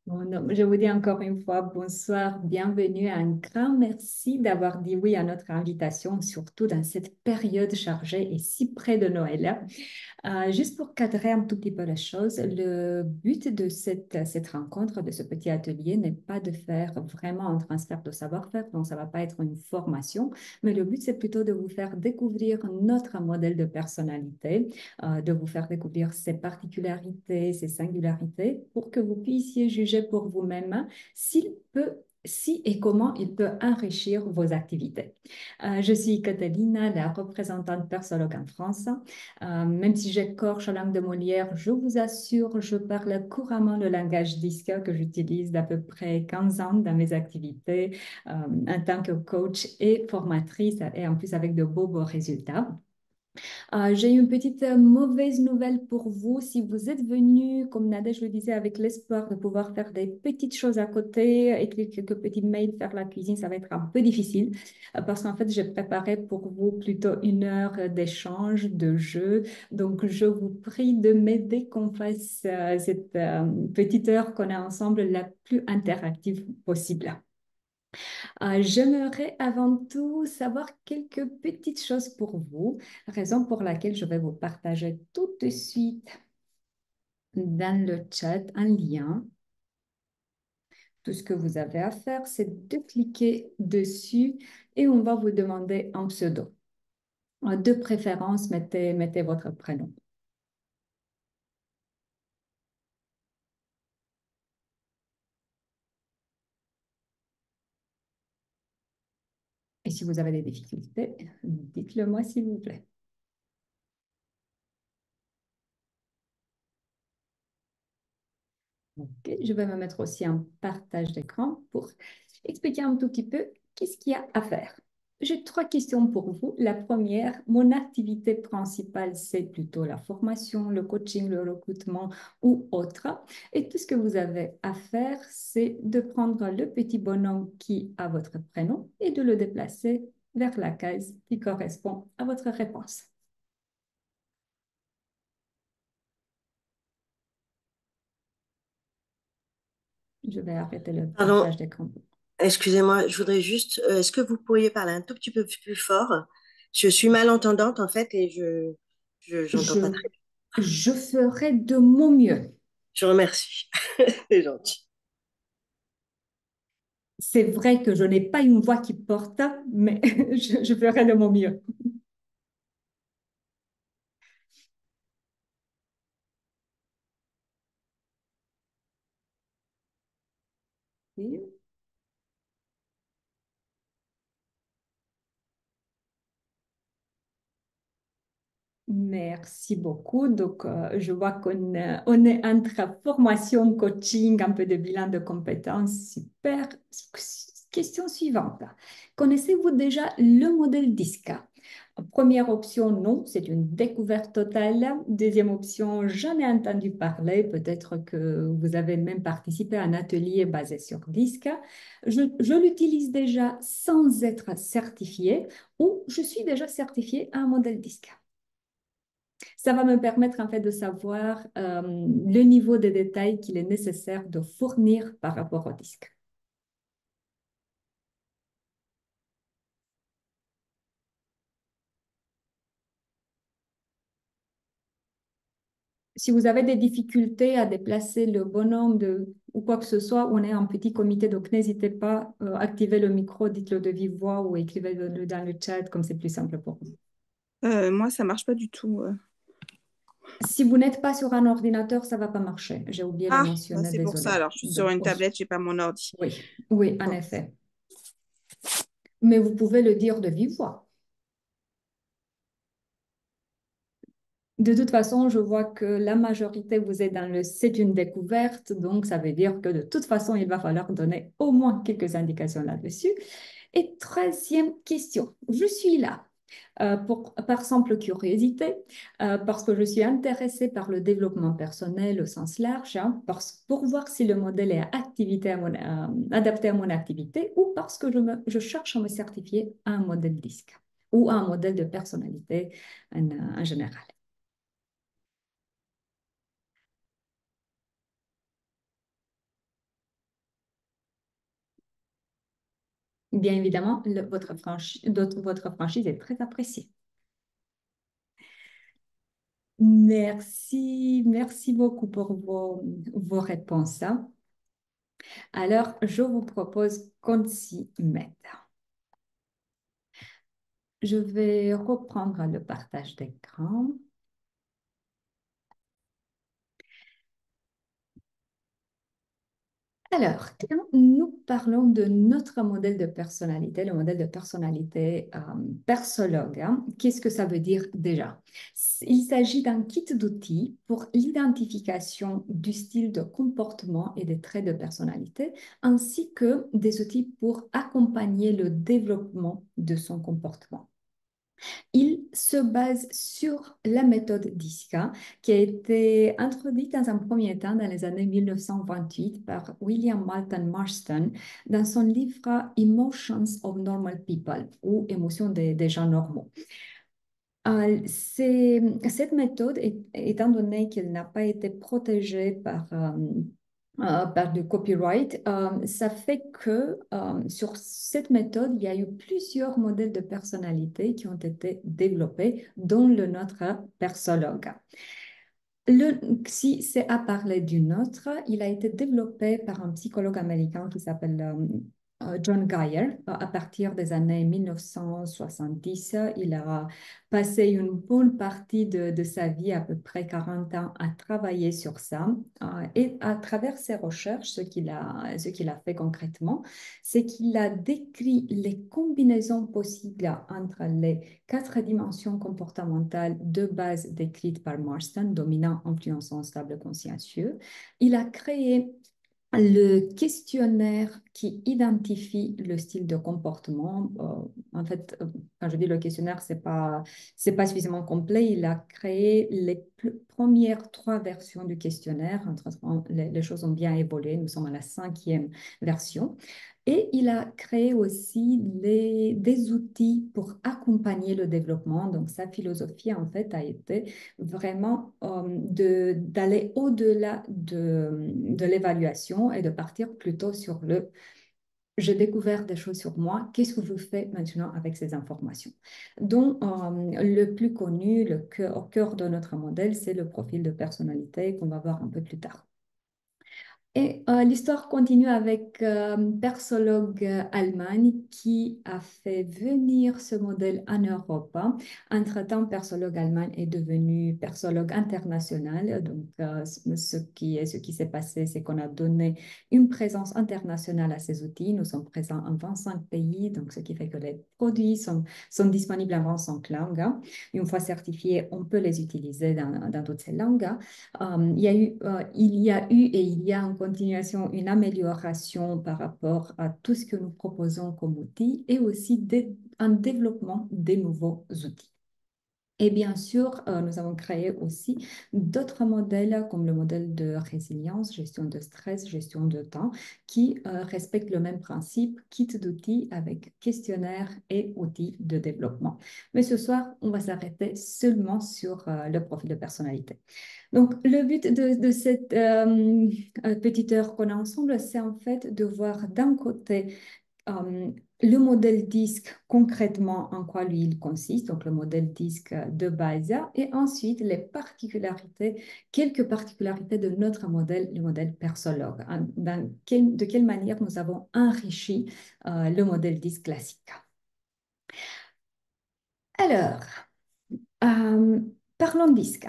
Bon, donc, je vous dis encore une fois bonsoir, bienvenue, un grand merci d'avoir dit oui à notre invitation, surtout dans cette période chargée et si près de Noël. Juste pour cadrer un tout petit peu les choses, le but de cette rencontre, de ce petit atelier, n'est pas de faire vraiment un transfert de savoir-faire, donc ça ne va pas être une formation, mais le but, c'est plutôt de vous faire découvrir notre modèle de personnalité, de vous faire découvrir ses particularités, ses singularités, pour que vous puissiez juger pour vous-même s'il peut si et comment il peut enrichir vos activités. Je suis Catalina, la représentante Persologue en France. Même si j'écorche la langue de Molière, je vous assure, je parle couramment le langage disque que j'utilise d'à peu près 15 ans dans mes activités en tant que coach et formatrice et en plus avec de beaux résultats. J'ai une petite mauvaise nouvelle pour vous. Si vous êtes venu, comme Nadège le disait, avec l'espoir de pouvoir faire des petites choses à côté, écrire quelques petits mails, faire la cuisine, ça va être un peu difficile parce qu'en fait, j'ai préparé pour vous plutôt 1 heure d'échange, de jeu. Donc, je vous prie de m'aider qu'on fasse cette petite heure qu'on a ensemble la plus interactive possible. J'aimerais avant tout savoir quelques petites choses pour vous, raison pour laquelle je vais vous partager tout de suite dans le chat un lien. Tout ce que vous avez à faire, c'est de cliquer dessus et on va vous demander un pseudo. De préférence, mettez votre prénom. Et si vous avez des difficultés, dites-le moi s'il vous plaît. Ok, je vais me mettre aussi en partage d'écran pour expliquer un tout petit peu qu'est-ce qu'il y a à faire. J'ai 3 questions pour vous. La première, mon activité principale, c'est plutôt la formation, le coaching, le recrutement ou autre. Et tout ce que vous avez à faire, c'est de prendre le petit bonhomme qui a votre prénom et de le déplacer vers la case qui correspond à votre réponse. Je vais arrêter le Pardon, partage d'écran. excusez-moi, je voudrais juste, est-ce que vous pourriez parler un tout petit peu plus fort? Je suis malentendante en fait et j'entends pas Je, très bien. je ferai de mon mieux. Je vous remercie, c'est gentil. C'est vrai que je n'ai pas une voix qui porte, mais je ferai de mon mieux. Merci beaucoup. Donc, je vois on est entre formation, coaching, un peu de bilan de compétences. Super. Question suivante. Connaissez-vous déjà le modèle DISCA? Première option, non, c'est une découverte totale. Deuxième option, j'en ai entendu parler. Peut-être que vous avez même participé à un atelier basé sur DISCA. Je l'utilise déjà sans être certifiée ou je suis déjà certifiée à un modèle DISCA. Ça va me permettre en fait de savoir le niveau de détail qu'il est nécessaire de fournir par rapport au disque. Si vous avez des difficultés à déplacer le bonhomme ou quoi que ce soit, on est en petit comité, donc n'hésitez pas à activer le micro, dites-le de vive voix ou écrivez-le dans le chat, comme c'est plus simple pour vous. Moi, ça marche pas du tout. Si vous n'êtes pas sur un ordinateur, ça ne va pas marcher. J'ai oublié de le Ah, bah mentionner, c'est pour ça. désolé. Alors, je suis sur Donc, une tablette, j'ai pas mon ordi. oui, oui, en Bon. effet. Mais vous pouvez le dire de vive voix. De toute façon, je vois que la majorité, vous êtes dans le c'est une découverte, donc ça veut dire que de toute façon, il va falloir donner au moins quelques indications là-dessus. Et troisième question, je suis là par simple curiosité, parce que je suis intéressée par le développement personnel au sens large, hein, pour voir si le modèle est adapté à mon activité ou parce que je cherche à me certifier à un modèle disque ou à un modèle de personnalité en général. Bien évidemment, votre franchise est très appréciée. Merci beaucoup pour vos réponses, hein. Alors, je vous propose qu'on s'y mette. Je vais reprendre le partage d'écran. Alors, quand nous parlons de notre modèle de personnalité, le modèle de personnalité persologue, hein, qu'est-ce que ça veut dire déjà? Il s'agit d'un kit d'outils pour l'identification du style de comportement et des traits de personnalité, ainsi que des outils pour accompagner le développement de son comportement. Il se base sur la méthode DISCA qui a été introduite dans un premier temps dans les années 1928 par William Moulton Marston dans son livre Emotions of Normal People ou Émotions des gens normaux. Cette méthode, étant donné qu'elle n'a pas été protégée par du copyright, ça fait que sur cette méthode, il y a eu plusieurs modèles de personnalité qui ont été développés, dont le nôtre persologue. Si c'est à parler d'une autre, il a été développé par un psychologue américain qui s'appelle John Geyer. À partir des années 1970, il a passé une bonne partie de sa vie, à peu près 40 ans, à travailler sur ça. Et à travers ses recherches, ce qu'il a fait concrètement, c'est qu'il a décrit les combinaisons possibles entre les 4 dimensions comportementales de base décrites par Marston, dominant, influençant, stable, consciencieux. Il a créé le questionnaire qui identifie le style de comportement. En fait, quand je dis le questionnaire, c'est pas suffisamment complet. Il a créé les premières 3 versions du questionnaire. Entre-temps, les choses ont bien évolué. Nous sommes à la 5e version. Et il a créé aussi des outils pour accompagner le développement. Donc, sa philosophie, en fait, a été vraiment d'aller au-delà de l'évaluation et de partir plutôt sur j'ai découvert des choses sur moi, qu'est-ce que je fais maintenant avec ces informations? Donc, le plus connu, au cœur de notre modèle, c'est le profil de personnalité qu'on va voir un peu plus tard. Et l'histoire continue avec persologue Allemagne qui a fait venir ce modèle en Europe. Entre-temps, persologue Allemagne est devenu persologue international. Donc, ce qui s'est passé, c'est qu'on a donné une présence internationale à ces outils. Nous sommes présents en 25 pays, donc ce qui fait que les produits sont disponibles en 25 langues, hein. Une fois certifiés, on peut les utiliser dans toutes ces langues, hein. Il y a eu et il y a en continuation une amélioration par rapport à tout ce que nous proposons comme outils et aussi un développement des nouveaux outils. Et bien sûr, nous avons créé aussi d'autres modèles comme le modèle de résilience, gestion de stress, gestion de temps, qui respectent le même principe, kit d'outils avec questionnaire et outils de développement. Mais ce soir, on va s'arrêter seulement sur le profil de personnalité. Donc, le but de cette petite heure qu'on a ensemble, c'est en fait de voir d'un côté le modèle disque, concrètement en quoi lui il consiste, donc le modèle disque de base, et ensuite quelques particularités de notre modèle, le modèle persologue, hein, de quelle manière nous avons enrichi le modèle disque classique. Alors, parlons disque.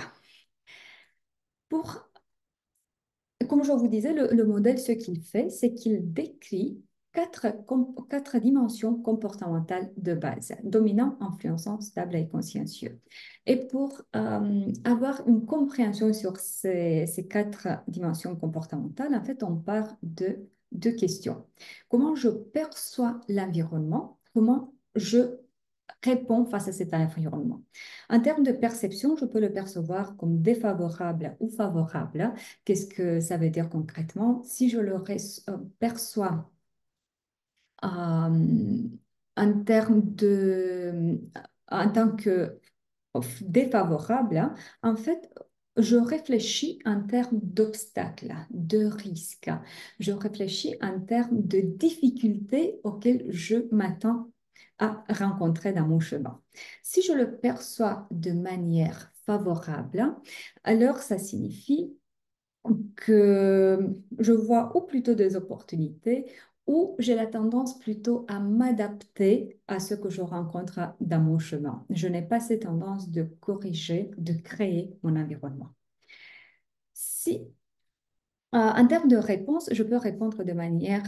Comme je vous disais, le modèle, ce qu'il fait, c'est qu'il décrit 4 dimensions comportementales de base, dominant, influençant, stable et consciencieux. Et pour avoir une compréhension sur ces 4 dimensions comportementales, en fait, on part de 2 questions. Comment je perçois l'environnement? Comment je réponds face à cet environnement? En termes de perception, je peux le percevoir comme défavorable ou favorable. Qu'est-ce que ça veut dire concrètement? Si je le perçois en en tant que défavorable, hein, en fait, je réfléchis en termes d'obstacles, de risques. Je réfléchis en termes de difficultés auxquelles je m'attends à rencontrer dans mon chemin. Si je le perçois de manière favorable, alors ça signifie que je vois ou plutôt des opportunités ou j'ai la tendance plutôt à m'adapter à ce que je rencontre dans mon chemin. Je n'ai pas cette tendance de corriger, de créer mon environnement. Si, en termes de réponse, je peux répondre de manière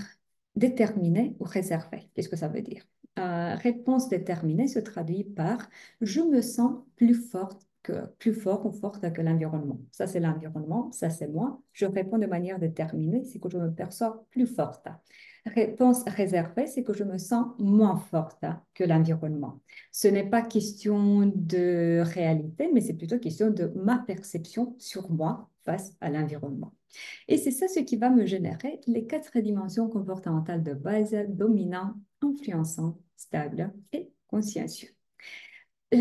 déterminée ou réservée. Qu'est-ce que ça veut dire? Réponse déterminée se traduit par je me sens plus fort ou forte que l'environnement. Ça, c'est l'environnement, ça, c'est moi. Je réponds de manière déterminée, c'est que je me perçois plus forte. Réponse réservée, c'est que je me sens moins forte que l'environnement. Ce n'est pas question de réalité, mais c'est plutôt question de ma perception sur moi face à l'environnement. Et c'est ça ce qui va me générer les quatre dimensions comportementales de base, dominant, influençant, stable et consciencieux.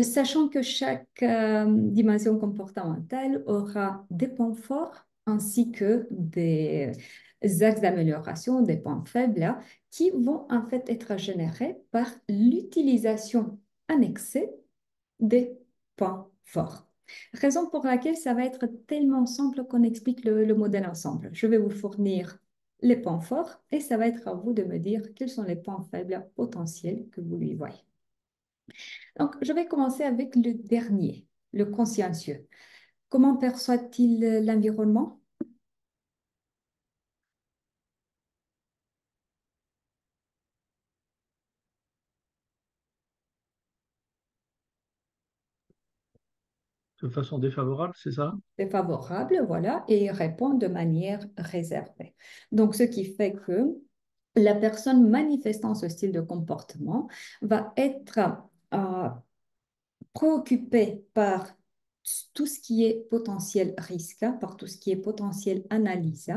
Sachant que chaque dimension comportementale aura des points forts ainsi que des axes d'amélioration, des points faibles qui vont en fait être générés par l'utilisation annexée des points forts. Raison pour laquelle ça va être tellement simple qu'on explique le modèle ensemble. Je vais vous fournir les points forts et ça va être à vous de me dire quels sont les points faibles potentiels que vous lui voyez. Donc, je vais commencer avec le dernier, le consciencieux. Comment perçoit-il l'environnement? De façon défavorable, c'est ça? Défavorable, voilà, et il répond de manière réservée. Donc, ce qui fait que la personne manifestant ce style de comportement va être euh, préoccupée par tout ce qui est potentiel risque, par tout ce qui est potentiel analyse,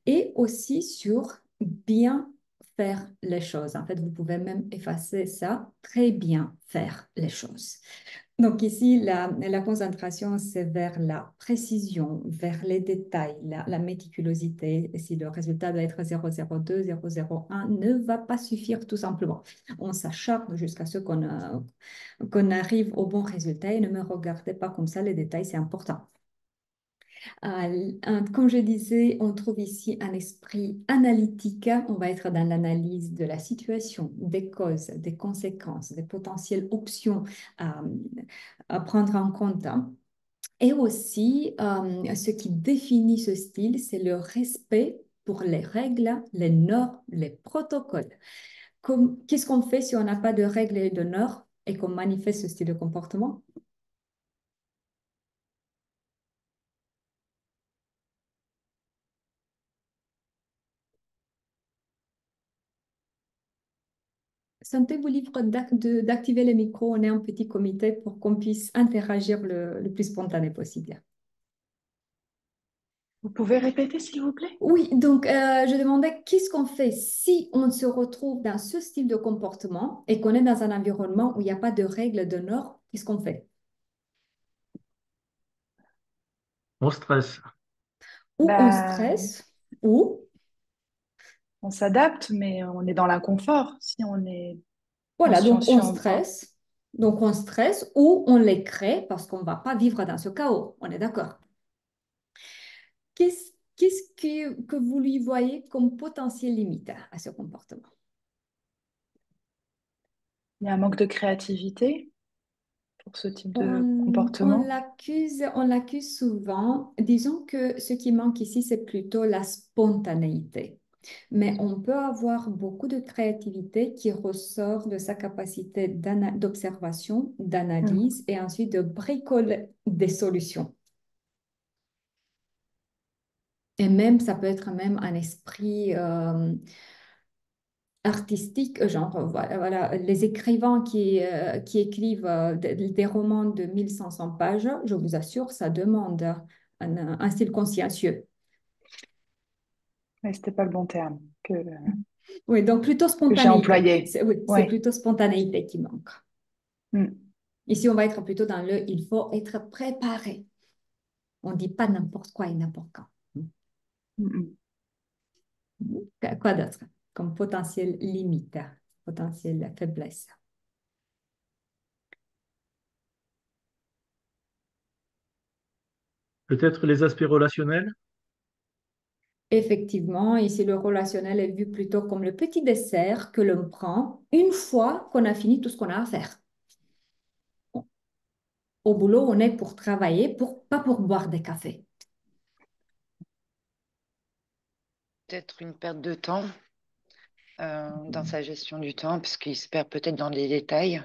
et aussi sur bien faire les choses. En fait, vous pouvez même effacer ça, très bien faire les choses. Donc ici, la concentration, c'est vers la précision, vers les détails, la méticulosité. Et si le résultat doit être 0,02, 0,01, ne va pas suffire tout simplement. On s'acharne jusqu'à ce qu'on arrive au bon résultat et ne me regardez pas comme ça, les détails, c'est important. Comme je disais, on trouve ici un esprit analytique. On va être dans l'analyse de la situation, des causes, des conséquences, des potentielles options à prendre en compte. Et aussi, ce qui définit ce style, c'est le respect pour les règles, les normes, les protocoles. Qu'est-ce qu'on fait si on n'a pas de règles et de normes et qu'on manifeste ce style de comportement? Sentez-vous libre d'activer les micros. On est un petit comité pour qu'on puisse interagir le plus spontané possible. Vous pouvez répéter, s'il vous plaît? Oui, donc je demandais qu'est-ce qu'on fait si on se retrouve dans ce style de comportement et qu'on est dans un environnement où il n'y a pas de règles, de normes, qu'est-ce qu'on fait? On stresse. Ou on Bah, stresse, ou on s'adapte, mais on est dans l'inconfort si on est voilà, consciencieux. donc on stresse ou on les crée parce qu'on ne va pas vivre dans ce chaos. On est d'accord? Qu'est-ce que vous lui voyez comme potentiel limite à ce comportement? Il y a un manque de créativité pour ce type de On comportement. l'accuse souvent. Disons que ce qui manque ici, c'est plutôt la spontanéité. Mais on peut avoir beaucoup de créativité qui ressort de sa capacité d'observation, Mm. d'analyse et ensuite de bricoler des solutions. Et même, ça peut être même un esprit artistique, genre, voilà, les écrivains qui écrivent des romans de 1500 pages, je vous assure, ça demande un style consciencieux. Mais c'était pas le bon terme Oui, donc plutôt que j'ai spontanéité. employé. Oui, c'est Ouais. plutôt spontanéité qui manque. Mm. Ici, on va être plutôt dans il faut être préparé. On ne dit pas n'importe quoi et n'importe quand. Mm, Quoi d'autre comme potentiel limite, potentiel faiblesse? Peut-être les aspects relationnels? Effectivement, ici, le relationnel est vu plutôt comme le petit dessert que l'on prend une fois qu'on a fini tout ce qu'on a à faire. Au boulot, on est pour travailler, pas pour boire des cafés. Peut-être une perte de temps dans sa gestion du temps, parce qu'il se perd peut-être dans les détails.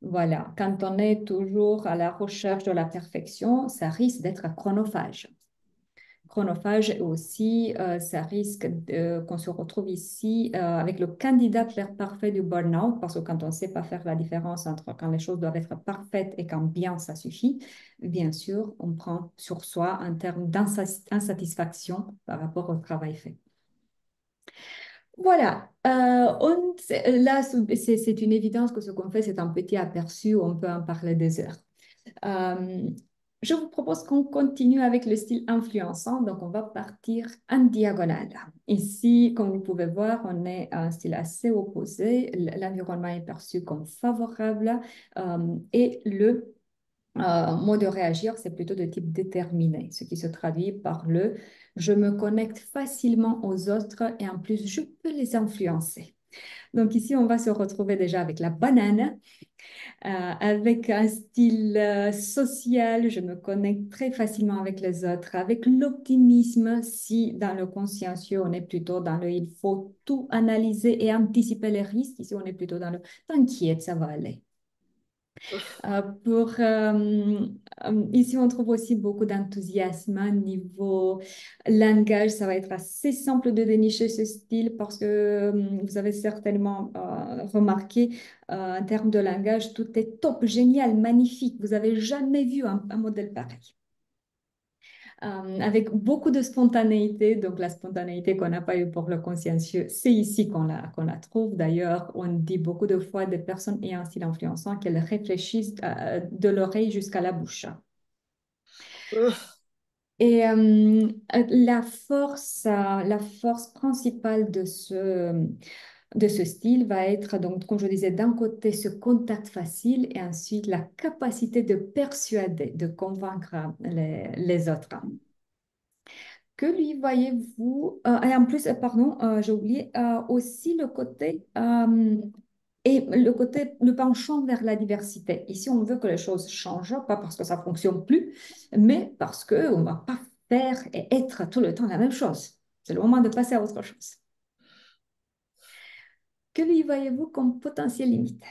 Voilà, quand on est toujours à la recherche de la perfection, ça risque d'être chronophage. Chronophage et aussi, ça risque qu'on se retrouve ici avec le candidat parfait du burn-out, parce que quand on ne sait pas faire la différence entre quand les choses doivent être parfaites et quand bien ça suffit, bien sûr, on prend sur soi un terme d'insatisfaction par rapport au travail fait. Voilà, là, c'est une évidence que ce qu'on fait, c'est un petit aperçu, on peut en parler des heures. Euh, je vous propose qu'on continue avec le style influençant, donc on va partir en diagonale. Ici, comme vous pouvez voir, on est à un style assez opposé, l'environnement est perçu comme favorable et le mode de réagir, c'est plutôt de type déterminé, ce qui se traduit par le je me connecte facilement aux autres et en plus je peux les influencer. Donc ici, on va se retrouver déjà avec la banane, avec un style social, je me connecte très facilement avec les autres, avec l'optimisme, si dans le consciencieux, on est plutôt dans le il faut tout analyser et anticiper les risques, ici on est plutôt dans le t'inquiète, ça va aller. Ici, on trouve aussi beaucoup d'enthousiasme niveau langage. Ça va être assez simple de dénicher ce style parce que vous avez certainement remarqué en termes de langage, tout est top, génial, magnifique. Vous n'avez jamais vu un modèle pareil. Avec beaucoup de spontanéité. Donc, la spontanéité qu'on n'a pas eue pour le consciencieux, c'est ici qu'on la trouve. D'ailleurs, on dit beaucoup de fois des personnes ayant un style influençant qu'elles réfléchissent de l'oreille jusqu'à la bouche. Et la force principale de ce style va être, donc, comme je disais, d'un côté, ce contact facile et ensuite la capacité de persuader, de convaincre les autres. Que lui voyez-vous? Et en plus, pardon, j'ai oublié aussi le penchant vers la diversité. Ici, on veut que les choses changent, pas parce que ça fonctionne plus, mais parce qu'on ne va pas faire et être tout le temps la même chose. C'est le moment de passer à autre chose. Que lui voyez-vous comme potentiel limite?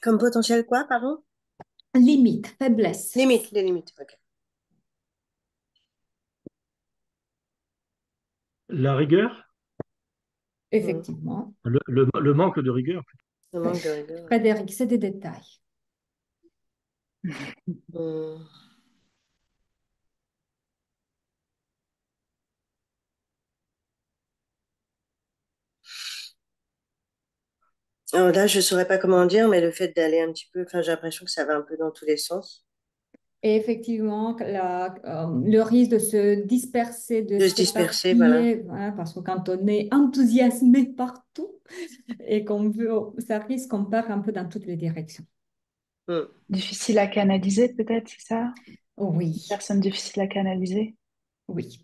Comme potentiel quoi, pardon? Limite, faiblesse. Limite, les limites. Ok. La rigueur? Effectivement. Le manque de rigueur? Le manque de rigueur. Frédéric, c'est des détails. Hum. Alors là, je ne saurais pas comment dire, mais le fait d'aller un petit peu, enfin, j'ai l'impression que ça va un peu dans tous les sens. Et effectivement, le risque de se disperser, de De se disperser, voilà. s'éparpiller, voilà, parce que quand on est enthousiasmé partout et qu'on veut, ça risque qu'on part un peu dans toutes les directions. Hum. Difficile à canaliser, peut-être, c'est ça? Oui, Personne difficile à canaliser. oui.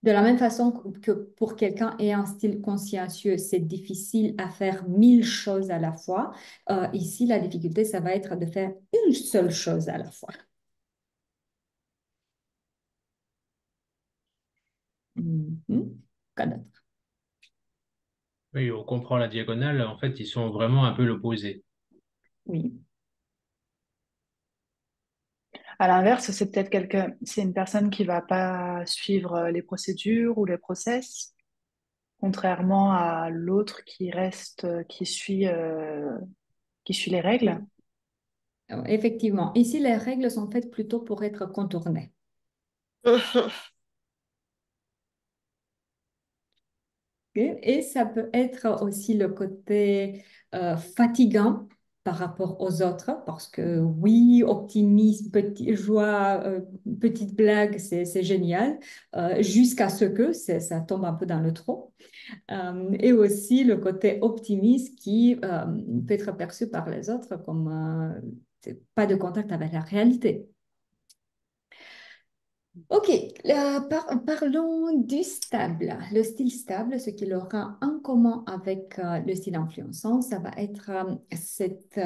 De la même façon que pour quelqu'un ayant un style consciencieux, c'est difficile à faire 1000 choses à la fois. Ici, la difficulté, ça va être de faire une seule chose à la fois. Mhm. Quoi d'autre? Oui, on comprend la diagonale. En fait, ils sont vraiment un peu l'opposé. Oui. À l'inverse, c'est une personne qui va pas suivre les procédures ou les process, contrairement à l'autre qui reste, qui suit les règles. Effectivement, ici, les règles sont faites plutôt pour être contournées. Et ça peut être aussi le côté fatigant par rapport aux autres, parce que oui, optimisme, petit, joie, petite blague, c'est génial, jusqu'à ce que ça tombe un peu dans le trop. Et aussi le côté optimiste qui peut être perçu par les autres comme pas de contact avec la réalité. Ok, parlons du stable. Le style stable, ce qu'il aura en commun avec le style influençant, ça va être cette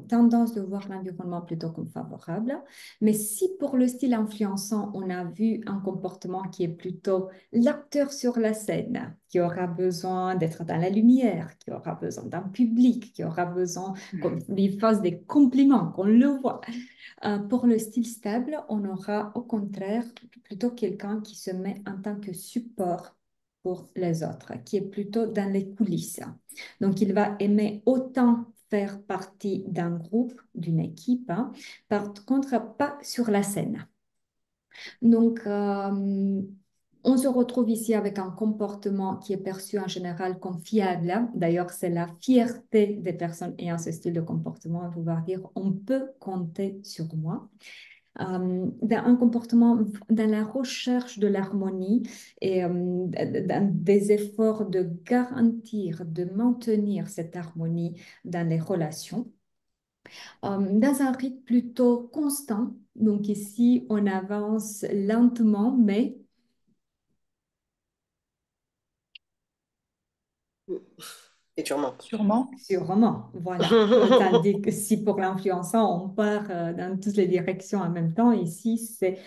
tendance de voir l'environnement plutôt comme favorable. Mais si pour le style influençant, on a vu un comportement qui est plutôt l'acteur sur la scène, qui aura besoin d'être dans la lumière, qui aura besoin d'un public, qui aura besoin qu'on lui fasse des compliments, qu'on le voit. Pour le style stable, on aura au contraire plutôt quelqu'un qui se met en tant que support pour les autres, qui est plutôt dans les coulisses. Donc, il va aimer autant faire partie d'un groupe, d'une équipe, hein, par contre, pas sur la scène. Donc, on se retrouve ici avec un comportement qui est perçu en général comme fiable. D'ailleurs, c'est la fierté des personnes ayant ce style de comportement de pouvoir dire on peut compter sur moi. Dans un comportement, dans la recherche de l'harmonie et dans des efforts de garantir, de maintenir cette harmonie dans les relations. Dans un rythme plutôt constant. Donc ici, on avance lentement, mais Et sûrement. Sûrement. Voilà. Tandis que si pour l'influençant, on part dans toutes les directions en même temps, ici, c'est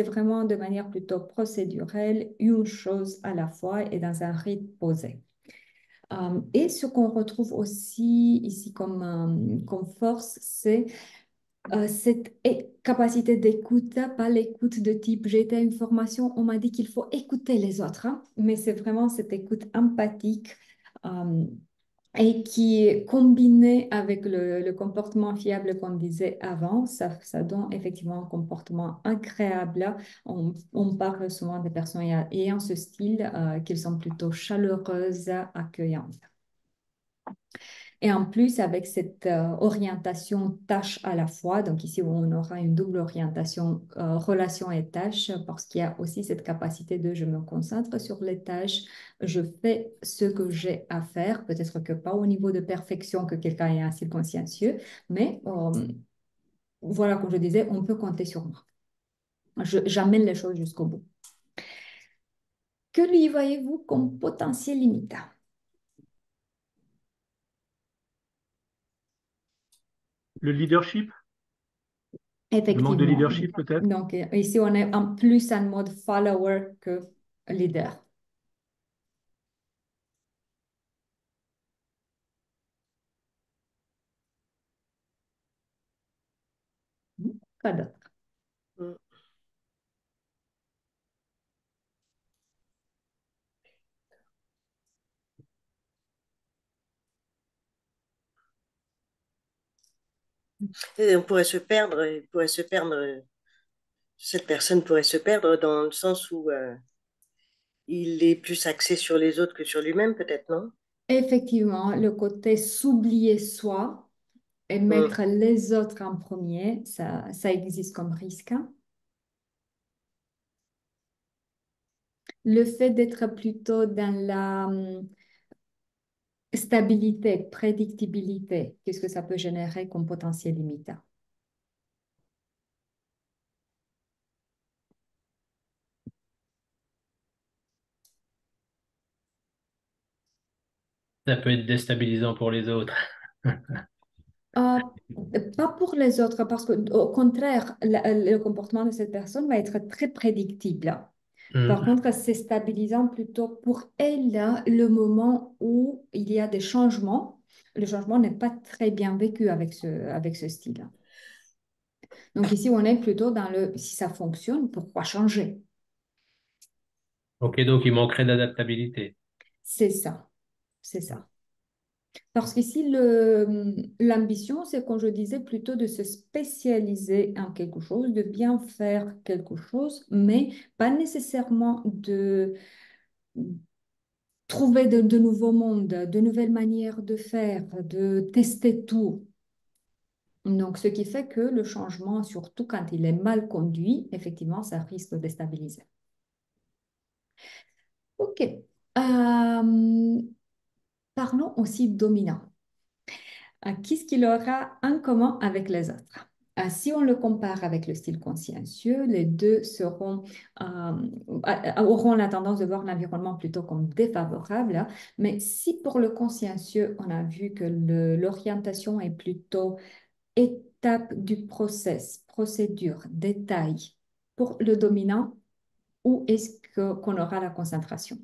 vraiment de manière plutôt procédurelle, une chose à la fois et dans un rythme posé. Et ce qu'on retrouve aussi ici comme force, c'est cette capacité d'écoute, pas l'écoute de type j'ai été à une formation, on m'a dit qu'il faut écouter les autres, hein, mais c'est vraiment cette écoute empathique et qui est combinée avec le comportement fiable qu'on disait avant, ça donne effectivement un comportement agréable. On parle souvent des personnes ayant ce style, qu'elles sont plutôt chaleureuses, accueillantes. Et en plus, avec cette orientation tâche à la fois, donc ici on aura une double orientation relation et tâche, parce qu'il y a aussi cette capacité de je me concentre sur les tâches, je fais ce que j'ai à faire, peut-être que pas au niveau de perfection que quelqu'un est assez consciencieux, mais voilà, comme je disais, on peut compter sur moi. J'amène les choses jusqu'au bout. Que lui voyez-vous comme potentiel limitant? Le leadership, le manque de Effectivement. leadership peut-être. Donc, ici, on est en plus en mode follower que leader. Quoi d'autre? Et on pourrait se perdre, cette personne pourrait se perdre dans le sens où il est plus axé sur les autres que sur lui-même, peut-être, non? Effectivement, le côté s'oublier soi et Mm. mettre les autres en premier, ça existe comme risque, hein. Le fait d'être plutôt dans la stabilité, prédictibilité, qu'est-ce que ça peut générer comme potentiel limitant? Ça peut être déstabilisant pour les autres. Euh, Pas pour les autres, parce qu'au contraire, le comportement de cette personne va être très prédictible. Par Mm. contre, c'est stabilisant plutôt pour elle, là, le moment où il y a des changements. Le changement n'est pas très bien vécu avec ce style. Donc ici, on est plutôt dans le si ça fonctionne, pourquoi changer? Ok, donc il manquerait d'adaptabilité. C'est ça, c'est ça. Parce qu'ici, l'ambition, c'est, comme je disais, plutôt de se spécialiser en quelque chose, de bien faire quelque chose, mais pas nécessairement trouver de nouveaux mondes, de nouvelles manières de faire, de tester tout. Donc, ce qui fait que le changement, surtout quand il est mal conduit, effectivement, ça risque de déstabiliser. OK. Parlons aussi dominant. Qu'est-ce qu'il aura en commun avec les autres? Si on le compare avec le style consciencieux, les deux auront la tendance de voir l'environnement plutôt comme défavorable. Hein. Mais si pour le consciencieux, on a vu que l'orientation est plutôt étape du process, procédure, détail, pour le dominant, où est-ce qu'on aura la concentration?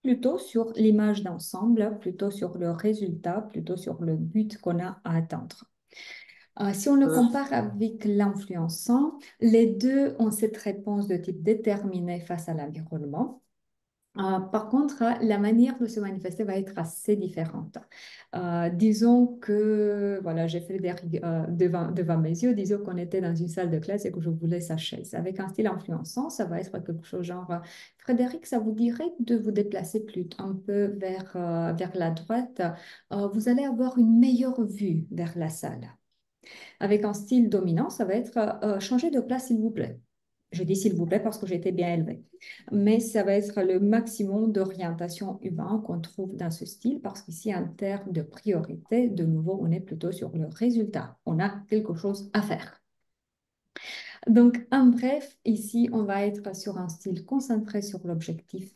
Plutôt sur l'image d'ensemble, plutôt sur le résultat, plutôt sur le but qu'on a à atteindre. Si on le compare avec l'influençant, les deux ont cette réponse de type déterminé face à l'environnement. Par contre, la manière de se manifester va être assez différente. Disons que, voilà, j'ai Frédéric devant mes yeux, disons qu'on était dans une salle de classe et que je voulais sa chaise. Avec un style influençant, ça va être quelque chose genre, Frédéric, ça vous dirait de vous déplacer plus un peu vers la droite. Vous allez avoir une meilleure vue vers la salle. Avec un style dominant, ça va être changer de place, s'il vous plaît. Je dis s'il vous plaît parce que j'ai été bien élevée. Mais ça va être le maximum d'orientation humaine qu'on trouve dans ce style parce qu'ici, en termes de priorité, de nouveau, on est plutôt sur le résultat. On a quelque chose à faire. Donc, en bref, ici, on va être sur un style concentré sur l'objectif,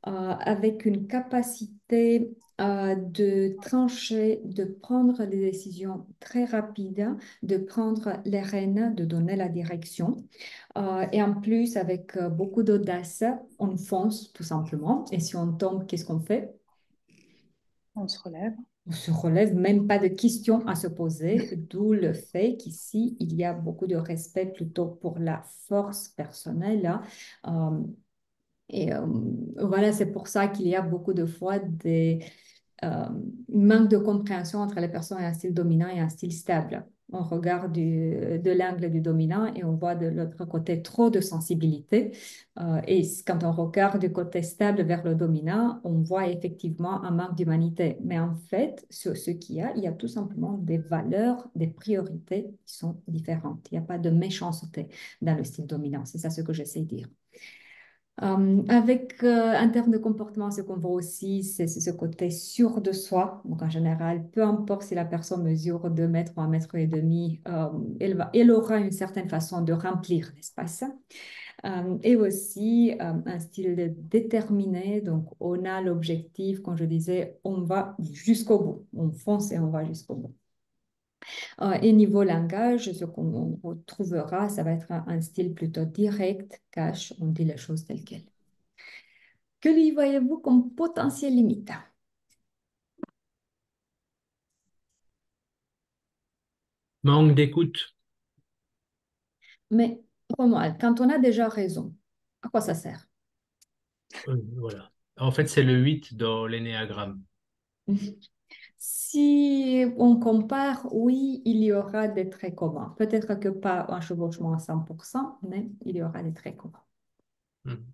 avec une capacité de trancher, de prendre des décisions très rapides, de prendre les rênes, de donner la direction. Et en plus, avec beaucoup d'audace, on fonce tout simplement. Et si on tombe, qu'est-ce qu'on fait? On se relève. On se relève, même pas de questions à se poser, d'où le fait qu'ici, il y a beaucoup de respect plutôt pour la force personnelle. Hein. Voilà, c'est pour ça qu'il y a beaucoup de fois des manques de compréhension entre les personnes à un style dominant et un style stable. On regarde de l'angle du dominant et on voit de l'autre côté trop de sensibilité. Et quand on regarde du côté stable vers le dominant, on voit effectivement un manque d'humanité. Mais en fait, ce qu'il y a tout simplement des valeurs, des priorités qui sont différentes. Il n'y a pas de méchanceté dans le style dominant. C'est ça ce que j'essaie de dire. En termes de comportement, ce qu'on voit aussi, c'est ce côté sûr de soi. Donc, en général, peu importe si la personne mesure 2 mètres ou 1,5 mètres, elle aura une certaine façon de remplir l'espace. Et aussi un style déterminé. Donc, on a l'objectif, comme je disais, on va jusqu'au bout. On fonce et on va jusqu'au bout. Et niveau langage, ce qu'on retrouvera, ça va être un style plutôt direct, cash, on dit les choses telles quelles. Que lui voyez-vous comme potentiel limite? Manque d'écoute. Mais Romuald, quand on a déjà raison, à quoi ça sert? Voilà. En fait, c'est le 8 dans l'énéagramme. Si on compare, oui, il y aura des traits communs. Peut-être que pas un chevauchement à 100%, mais il y aura des traits communs. Mhm.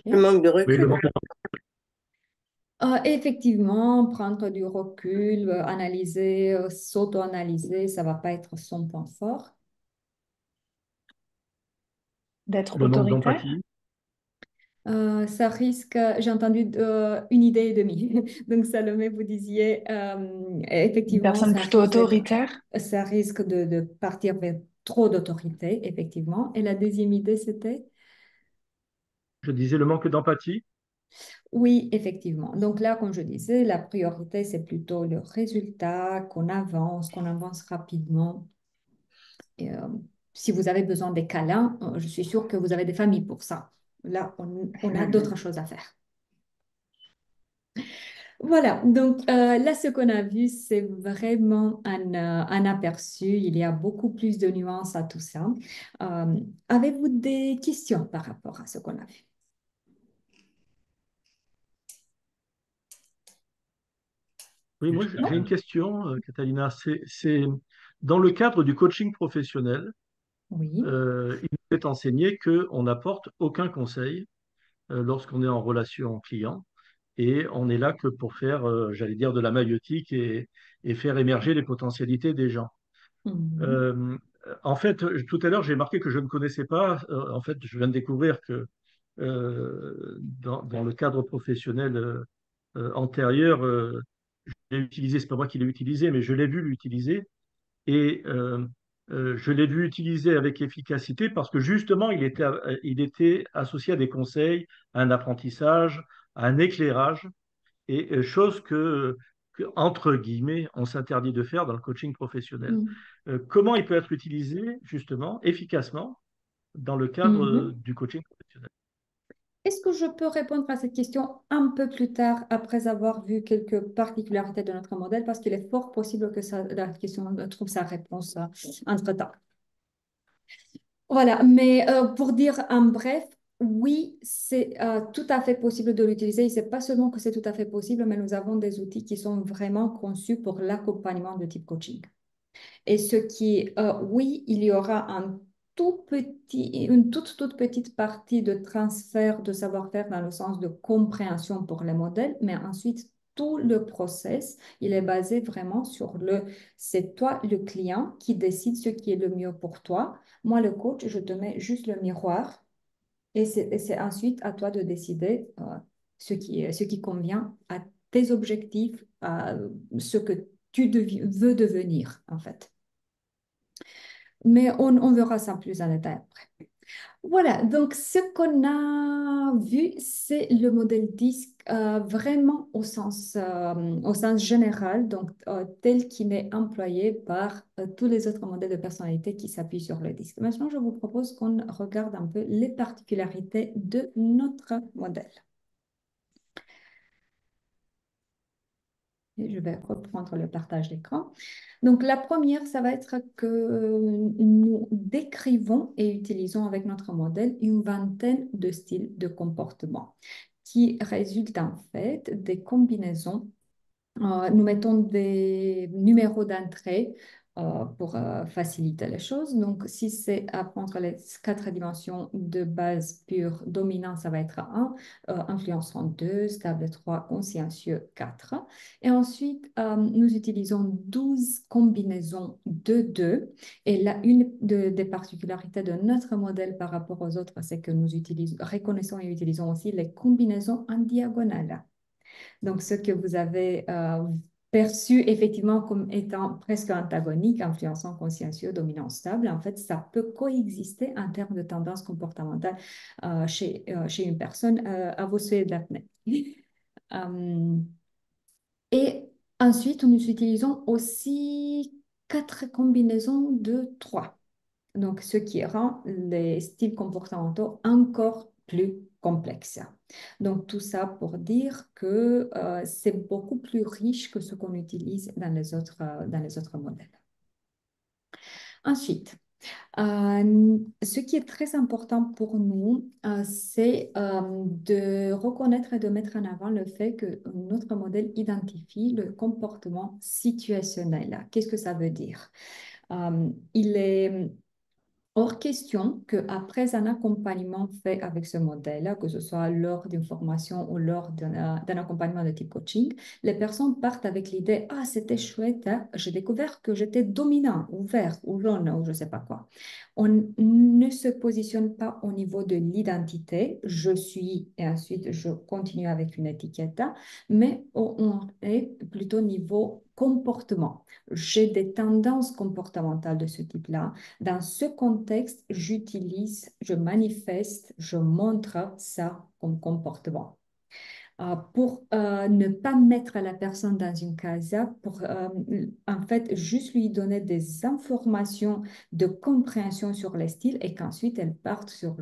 Le OK. manque de Oui, le recul. manque de- Effectivement, prendre du recul, analyser, s'auto-analyser, ça ne va pas être son point fort. D'être le manque autoritaire. d'empathie. Ça risque, j'ai entendu une idée et demie. Donc, Salomé, vous disiez, Une effectivement, personne plutôt autoritaire. ça risque de partir vers trop d'autorité, effectivement. Et la deuxième idée, c'était? Je disais le manque d'empathie. Oui, effectivement. Donc là, comme je disais, la priorité, c'est plutôt le résultat, qu'on avance rapidement. Et, si vous avez besoin des câlins, je suis sûre que vous avez des familles pour ça. Là, on a d'autres choses à faire. Voilà, donc là, ce qu'on a vu, c'est vraiment un aperçu. Il y a beaucoup plus de nuances à tout ça. Avez-vous des questions par rapport à ce qu'on a vu? Oui, moi j'ai une question, Catalina. C'est dans le cadre du coaching professionnel, Oui. il nous est enseigné qu'on n'apporte aucun conseil lorsqu'on est en relation client et on est là que pour faire, j'allais dire, de la maïeutique et faire émerger les potentialités des gens. Mhm. Euh, En fait, tout à l'heure, j'ai marqué que je ne connaissais pas. En fait, je viens de découvrir que dans le cadre professionnel antérieur, j'ai utilisé, c'est pas moi qui l'ai utilisé, mais je l'ai vu l'utiliser et je l'ai vu utiliser avec efficacité parce que justement, il était associé à des conseils, à un apprentissage, à un éclairage et chose entre guillemets, on s'interdit de faire dans le coaching professionnel. Mhm. Comment il peut être utilisé justement efficacement dans le cadre Mhm. du coaching professionnel? Est-ce que je peux répondre à cette question un peu plus tard, après avoir vu quelques particularités de notre modèle, parce qu'il est fort possible que la question trouve sa réponse entre-temps. Voilà, mais pour dire en bref, oui, c'est tout à fait possible de l'utiliser. Et c'est pas seulement que c'est tout à fait possible, mais nous avons des outils qui sont vraiment conçus pour l'accompagnement de type coaching. Et ce qui, oui, il y aura une toute petite partie de transfert de savoir-faire dans le sens de compréhension pour les modèles, mais ensuite, tout le process, il est basé vraiment sur c'est toi, le client, qui décide ce qui est le mieux pour toi. Moi, le coach, je te mets juste le miroir et c'est ensuite à toi de décider ce qui convient à tes objectifs, à ce que veux devenir, en fait. Mais on verra ça plus en détail après. Voilà, donc ce qu'on a vu, c'est le modèle DISC vraiment au sens général, donc tel qu'il est employé par tous les autres modèles de personnalité qui s'appuient sur le DISC. Maintenant, je vous propose qu'on regarde un peu les particularités de notre modèle. Et je vais reprendre le partage d'écran. Donc, la première, ça va être que nous décrivons et utilisons avec notre modèle une vingtaine de styles de comportement qui résultent en fait des combinaisons. Nous mettons des numéros d'entrée pour faciliter les choses. Donc, si c'est apprendre les 4 dimensions de base pure, dominant, ça va être 1, influençant 2, stable 3, consciencieux 4. Et ensuite, nous utilisons 12 combinaisons de 2. Et là, une des particularités de notre modèle par rapport aux autres, c'est que nous reconnaissons et utilisons aussi les combinaisons en diagonale. Donc, ce que vous avez perçu effectivement comme étant presque antagonique, influençant, consciencieux, dominant, stable, en fait, ça peut coexister en termes de tendance comportementale chez une personne à vos souhaits d'apnée. Et ensuite, nous utilisons aussi 4 combinaisons de 3. Donc, ce qui rend les styles comportementaux encore plus complexes. Donc, tout ça pour dire que c'est beaucoup plus riche que ce qu'on utilise dans les autres modèles. Ensuite, ce qui est très important pour nous, c'est de reconnaître et de mettre en avant le fait que notre modèle identifie le comportement situationnel. Qu'est-ce que ça veut dire? Il est hors question qu'après un accompagnement fait avec ce modèle, que ce soit lors d'une formation ou lors d'un accompagnement de type coaching, les personnes partent avec l'idée, ah, c'était chouette, hein, j'ai découvert que j'étais dominant ou vert ou jaune ou je ne sais pas quoi. On ne se positionne pas au niveau de l'identité, je suis, et ensuite je continue avec une étiquette, mais on est plutôt niveau comportement. J'ai des tendances comportementales de ce type-là. Dans ce contexte, je manifeste, je montre ça comme comportement. Pour ne pas mettre la personne dans une case, pour en fait juste lui donner des informations de compréhension sur les styles et qu'ensuite elle parte sur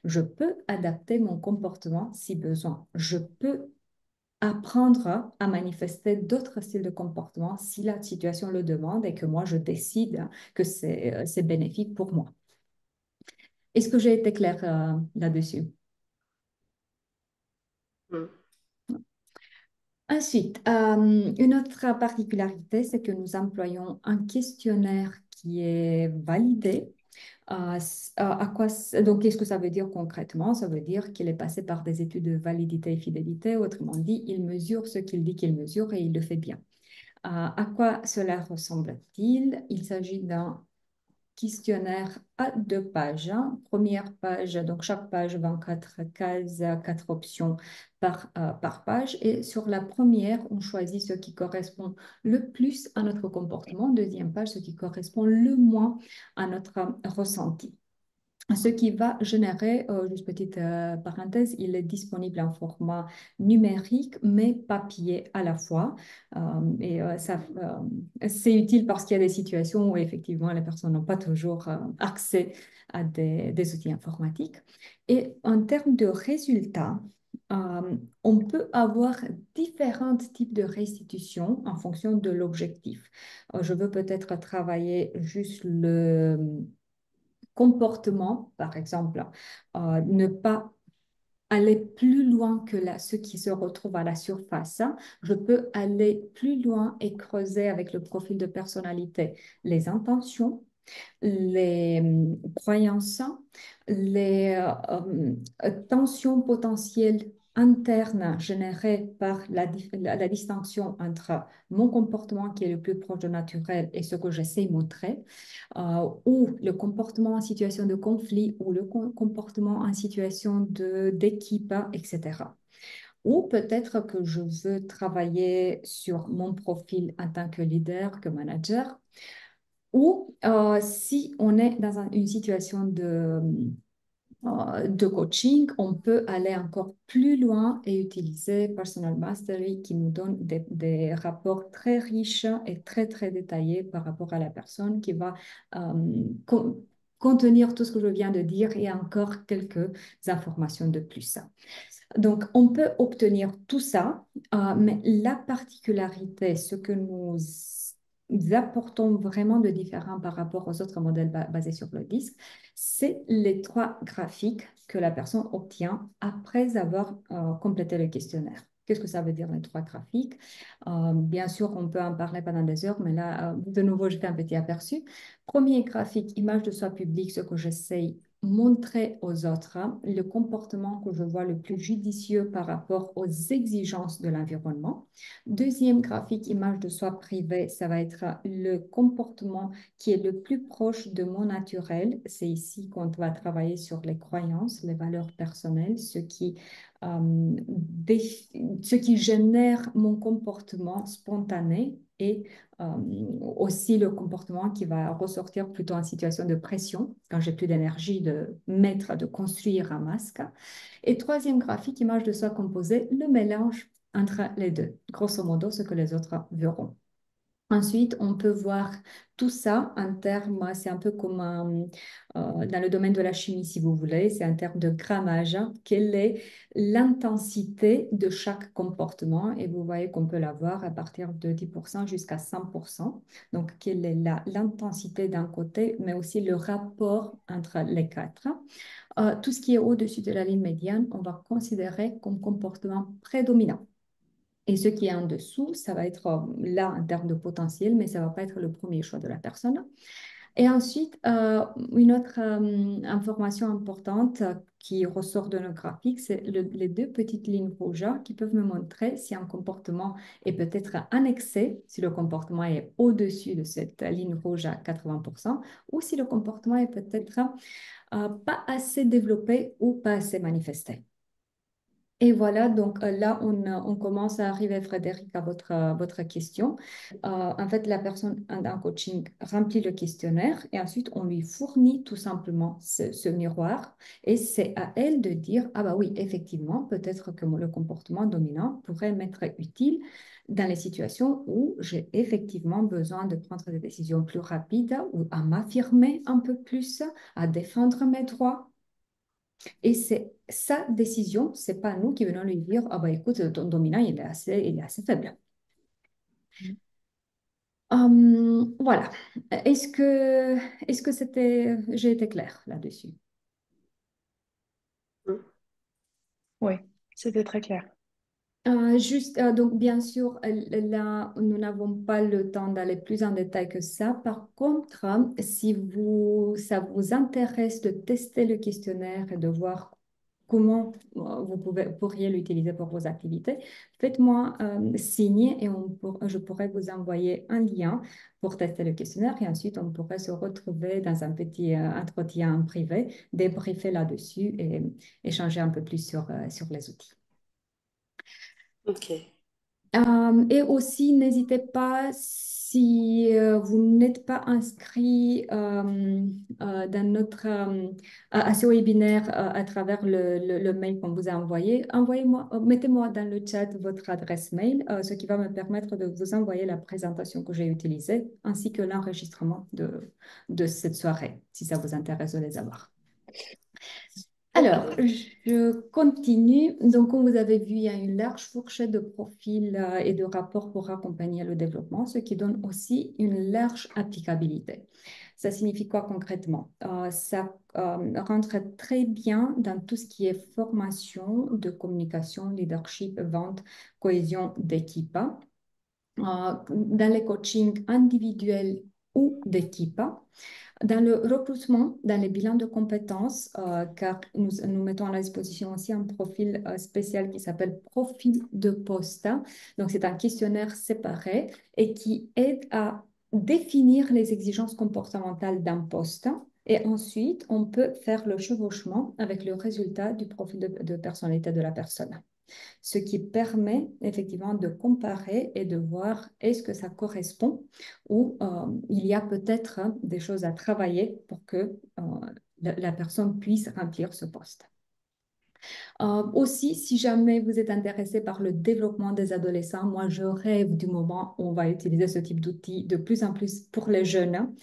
je peux adapter mon comportement si besoin. Je peux apprendre à manifester d'autres styles de comportement si la situation le demande et que moi je décide que c'est bénéfique pour moi. Est-ce que j'ai été claire là-dessus? Mm. Ensuite, une autre particularité, c'est que nous employons un questionnaire qui est validé. Donc, qu'est-ce que ça veut dire concrètement? Ça veut dire qu'il est passé par des études de validité et fidélité. Autrement dit, il mesure ce qu'il dit qu'il mesure et il le fait bien. À quoi cela ressemble-t-il? Il s'agit d'un questionnaire à 2 pages. Première page, donc chaque page 24 cases, 4 options par page. Et sur la première, on choisit ce qui correspond le plus à notre comportement. Deuxième page, ce qui correspond le moins à notre ressenti. Ce qui va générer, juste petite parenthèse, il est disponible en format numérique, mais papier à la fois. C'est utile parce qu'il y a des situations où effectivement les personnes n'ont pas toujours accès à des outils informatiques. Et en termes de résultats, on peut avoir différents types de restitutions en fonction de l'objectif. Je veux peut-être travailler juste le comportement, par exemple, ne pas aller plus loin que ce qui se retrouve à la surface. Je peux aller plus loin et creuser avec le profil de personnalité les intentions, les croyances, les tensions potentielles internes générées par la distinction entre mon comportement qui est le plus proche de naturel et ce que j'essaie de montrer, ou le comportement en situation de conflit ou le comportement en situation d'équipe, etc. Ou peut-être que je veux travailler sur mon profil en tant que leader, que manager, ou si on est dans une situation de coaching, on peut aller encore plus loin et utiliser Personal Mastery qui nous donne des rapports très riches et très, très détaillés par rapport à la personne qui va contenir tout ce que je viens de dire et encore quelques informations de plus. Donc, on peut obtenir tout ça, mais la particularité, ce que nous apportons vraiment de différent par rapport aux autres modèles basés sur le disque, c'est les 3 graphiques que la personne obtient après avoir complété le questionnaire. Qu'est-ce que ça veut dire, les 3 graphiques? Bien sûr, on peut en parler pendant des heures, mais là, de nouveau, je fais un petit aperçu. Premier graphique, image de soi publique, ce que j'essaye montrer aux autres le comportement que je vois le plus judicieux par rapport aux exigences de l'environnement. Deuxième graphique, image de soi privée, ça va être le comportement qui est le plus proche de mon naturel. C'est ici qu'on va travailler sur les croyances, les valeurs personnelles, ce qui génère mon comportement spontané et aussi le comportement qui va ressortir plutôt en situation de pression, quand j'ai plus d'énergie de construire un masque. Et troisième graphique, image de soi composée, le mélange entre les deux, grosso modo ce que les autres verront. Ensuite, on peut voir tout ça en termes, c'est un peu comme dans le domaine de la chimie, si vous voulez, c'est en termes de grammage, quelle est l'intensité de chaque comportement. Et vous voyez qu'on peut l'avoir à partir de 10% jusqu'à 100%. Donc, quelle est l'intensité d'un côté, mais aussi le rapport entre les quatre. Tout ce qui est au-dessus de la ligne médiane, on va considérer comme comportement prédominant. Et ce qui est en dessous, ça va être là en termes de potentiel, mais ça ne va pas être le premier choix de la personne. Et ensuite, une autre information importante qui ressort de nos graphiques, c'est les 2 petites lignes rouges qui peuvent me montrer si un comportement est peut-être en excès, si le comportement est au-dessus de cette ligne rouge à 80%, ou si le comportement est peut-être pas assez développé ou pas assez manifesté. Et voilà, donc là, on commence à arriver, Frédéric, à votre question. En fait, la personne en coaching remplit le questionnaire et ensuite, on lui fournit tout simplement ce miroir. Et c'est à elle de dire, ah bah oui, effectivement, peut-être que le comportement dominant pourrait m'être utile dans les situations où j'ai effectivement besoin de prendre des décisions plus rapides ou à m'affirmer un peu plus, à défendre mes droits. Et c'est sa décision, c'est pas nous qui venons lui dire, ah bah écoute, ton dominant, il est assez faible. Voilà. Est-ce que j'ai été claire là-dessus? Oui, c'était très clair. Donc, bien sûr, là, nous n'avons pas le temps d'aller plus en détail que ça. Par contre, si ça vous intéresse de tester le questionnaire et de voir comment pourriez l'utiliser pour vos activités, faites-moi signe et je pourrais vous envoyer un lien pour tester le questionnaire et ensuite on pourrait se retrouver dans un petit entretien en privé, débriefer là-dessus et échanger un peu plus sur les outils. Ok. Et aussi, n'hésitez pas, si vous n'êtes pas inscrit dans à ce webinaire à travers le mail qu'on vous a envoyé, mettez-moi dans le chat votre adresse mail, ce qui va me permettre de vous envoyer la présentation que j'ai utilisée, ainsi que l'enregistrement de cette soirée, si ça vous intéresse de les avoir. Alors, je continue. Donc, comme vous avez vu, il y a une large fourchette de profils et de rapports pour accompagner le développement, ce qui donne aussi une large applicabilité. Ça signifie quoi concrètement? Ça rentre très bien dans tout ce qui est formation de communication, leadership, vente, cohésion d'équipe, dans les coachings individuels ou d'équipe. Dans le recrutement, dans les bilans de compétences, car nous mettons à la disposition aussi un profil spécial qui s'appelle profil de poste. Donc, c'est un questionnaire séparé et qui aide à définir les exigences comportementales d'un poste. Et ensuite, on peut faire le chevauchement avec le résultat du profil de personnalité de la personne, ce qui permet effectivement de comparer et de voir est-ce que ça correspond ou il y a peut-être des choses à travailler pour que la personne puisse remplir ce poste. Aussi, si jamais vous êtes intéressé par le développement des adolescents, moi je rêve du moment où on va utiliser ce type d'outils de plus en plus pour les jeunes,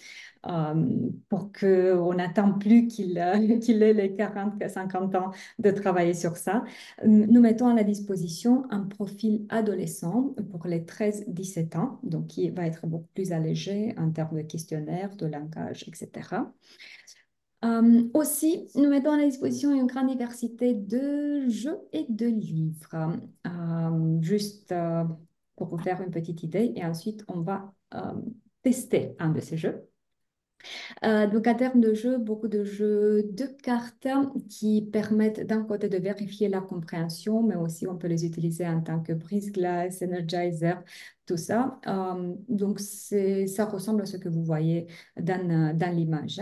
pour qu'on n'attend plus qu'il ait les 40, 50 ans de travailler sur ça. Nous mettons à la disposition un profil adolescent pour les 13-17 ans, donc qui va être beaucoup plus allégé en termes de questionnaire, de langage, etc. Aussi, nous mettons à la disposition une grande diversité de jeux et de livres. Juste pour vous faire une petite idée, et ensuite on va tester un de ces jeux. Donc, en termes de jeux, beaucoup de jeux de cartes qui permettent d'un côté de vérifier la compréhension, mais aussi on peut les utiliser en tant que brise-glace, energizer, tout ça. Donc, ça ressemble à ce que vous voyez dans l'image.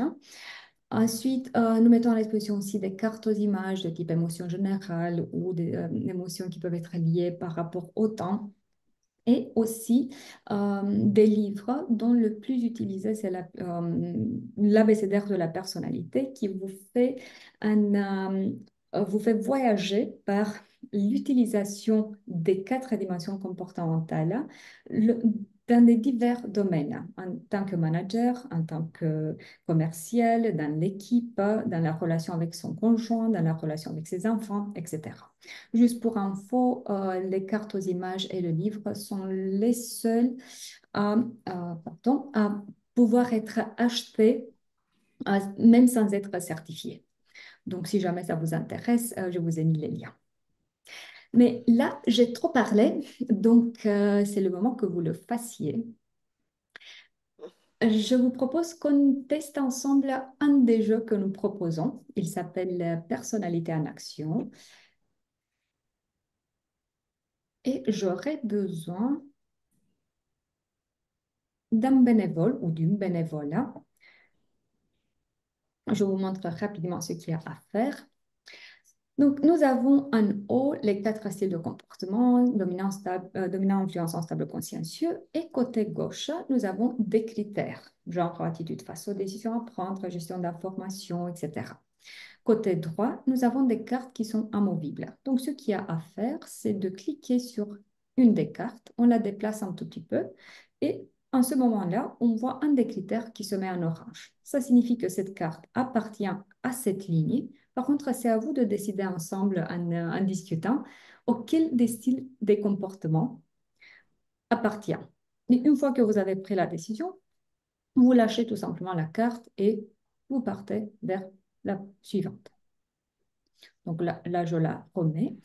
Ensuite, nous mettons à disposition aussi des cartes aux images de type émotion générale ou des émotions qui peuvent être liées par rapport au temps. Et aussi des livres dont le plus utilisé, c'est l'abécédaire de la personnalité qui vous fait voyager par l'utilisation des 4 dimensions comportementales dans des divers domaines, en tant que manager, en tant que commercial, dans l'équipe, dans la relation avec son conjoint, dans la relation avec ses enfants, etc. Juste pour info, les cartes aux images et le livre sont les seuls à pouvoir être achetés même sans être certifiés. Donc, si jamais ça vous intéresse, je vous ai mis les liens. Mais là, j'ai trop parlé, donc c'est le moment que vous le fassiez. Je vous propose qu'on teste ensemble un des jeux que nous proposons. Il s'appelle Personnalité en action. Et j'aurais besoin d'un bénévole ou d'une bénévole. Je vous montre rapidement ce qu'il y a à faire. Donc, nous avons en haut les 4 styles de comportement, dominant, influençant, stable, consciencieux. Et côté gauche, nous avons des critères, genre attitude face aux décisions à prendre, gestion d'informations, etc. Côté droit, nous avons des cartes qui sont amovibles. Donc, ce qu'il y a à faire, c'est de cliquer sur une des cartes, on la déplace un tout petit peu et en ce moment-là, on voit un des critères qui se met en orange. Ça signifie que cette carte appartient à cette ligne. Par contre, c'est à vous de décider ensemble en discutant auquel des styles des comportements appartient. Et une fois que vous avez pris la décision, vous lâchez tout simplement la carte et vous partez vers la suivante. Donc là je la remets.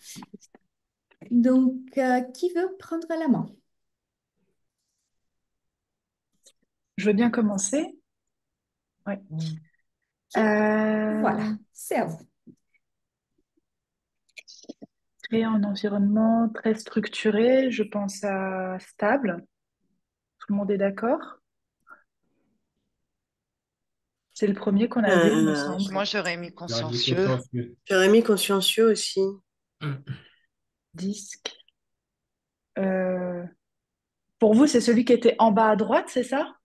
Donc, qui veut prendre la main? Je veux bien commencer. Oui. Voilà, c'est à vous. Créer un environnement très structuré, je pense à stable. Tout le monde est d'accord? C'est le premier qu'on a vu, il me semble. Moi, j'aurais mis J'aurais dit consciencieux. consciencieux. J'aurais mis consciencieux aussi. Disque. Pour vous, c'est celui qui était en bas à droite, c'est ça?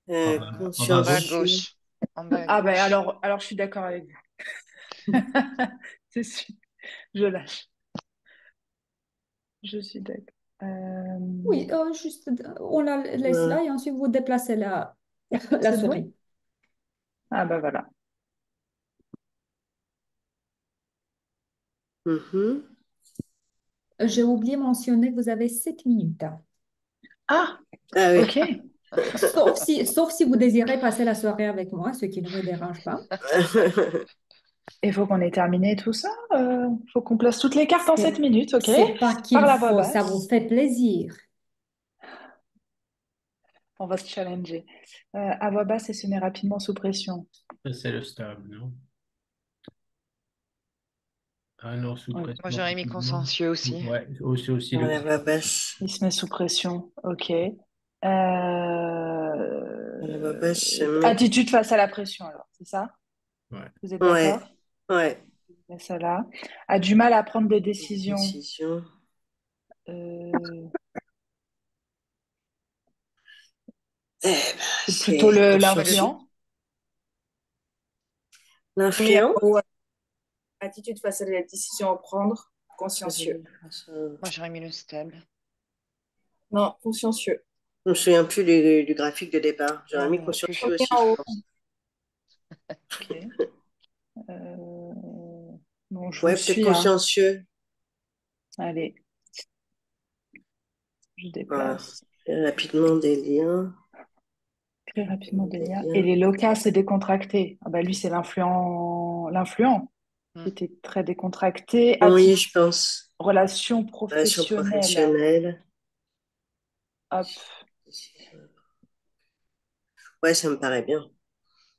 En bas à En bas à gauche. Consciencieux. gauche. En bas à Ah ben gauche. alors je suis d'accord avec vous. C'est sûr, je lâche. Je suis d'accord. Oui, juste, on la laisse Ouais. là et ensuite vous déplacez la C'est bon? souris. Ah ben voilà. Mhm. J'ai oublié de mentionner que vous avez 7 minutes. Ah, Ah oui. ok. Sauf si vous désirez passer la soirée avec moi, ce qui ne me dérange pas. Il faut qu'on ait terminé tout ça. Faut qu'on place toutes les cartes en 7 C'est minutes, ok? c'est pas Par qu'il la voix faut, ça vous basse. fait plaisir. On va se challenger. À voix basse et se met rapidement sous pression. Ça, c'est le stable, non? Ah non, sous Oui. pression. Moi, j'aurais mis consciencieux aussi. Ouais, aussi On le la voix basse. Il se met sous pression, ok. On la voix basse, je mets. Attitude face à la pression, alors, c'est ça? Ouais. Vous êtes Ouais. d'accord? Ouais. Mais ça là. A du mal à prendre des décisions. Décision. Euh, Eh ben, c'est plutôt c'est l'influent. l'influent. Attitude face à la décision à prendre, consciencieux. Moi, j'aurais mis le stable. Non, consciencieux. Je me souviens plus du graphique de départ. J'aurais Non, mis moi non plus. consciencieux aussi, En je haut. pense. Ok. Bon, je Ouais, vous peut-être suis, hein. consciencieux. Allez, je Voilà. déplace. Faire rapidement des liens. Créer rapidement des liens. liens. Et les loquaces et décontractés. Ah bah lui, c'est l'influent Mm. qui était très décontracté. Oui, je pense. Relation Relation professionnelle. professionnelle. Hop. Ouais, ça me paraît bien.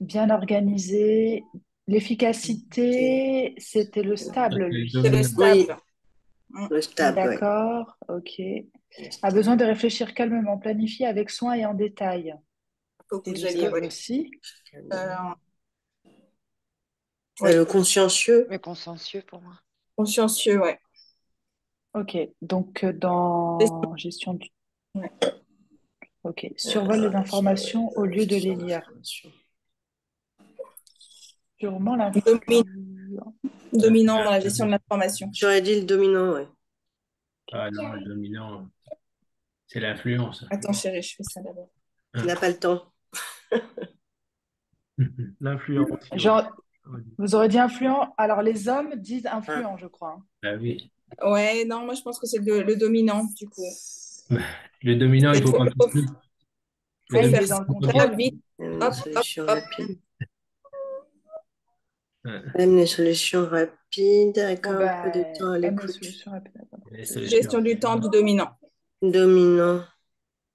Bien organisé. L'efficacité, c'était le stable, lui. C'est le Oui, stable. Mm. le stable, ouais. D'accord, ok. A besoin de réfléchir calmement, planifier avec soin et en détail. Faut que Et vous le alliez, stable ouais. aussi. Oui. Le consciencieux. Mais consciencieux pour moi. Consciencieux, ouais. Ok, donc dans gestion du... Ouais. Ok, survole les informations au lieu de les lire. Sûrement Dominant dans la gestion de l'information. J'aurais dit le dominant, ouais. Ah non, le dominant, c'est l'influence. Attends, chérie, je fais ça d'abord. Il n'a pas le temps. L'influent aussi, ouais. Genre, vous aurez dit influent. Alors, les hommes disent influent, je crois. Ah oui. Ouais, non, moi je pense que c'est le dominant, du coup. Le dominant, il faut pas Faut plus. Le Ouais, il dominant, est dans le il faut pas contrôle. faire vite. Une Hop, solution hop, hop. rapide. Ouais. Même les solutions rapides, avec Bon, un peu de ben, temps à aime les l'écoute. solutions rapides. D'accord. Les solutions. Gestion du temps du dominant Dominant,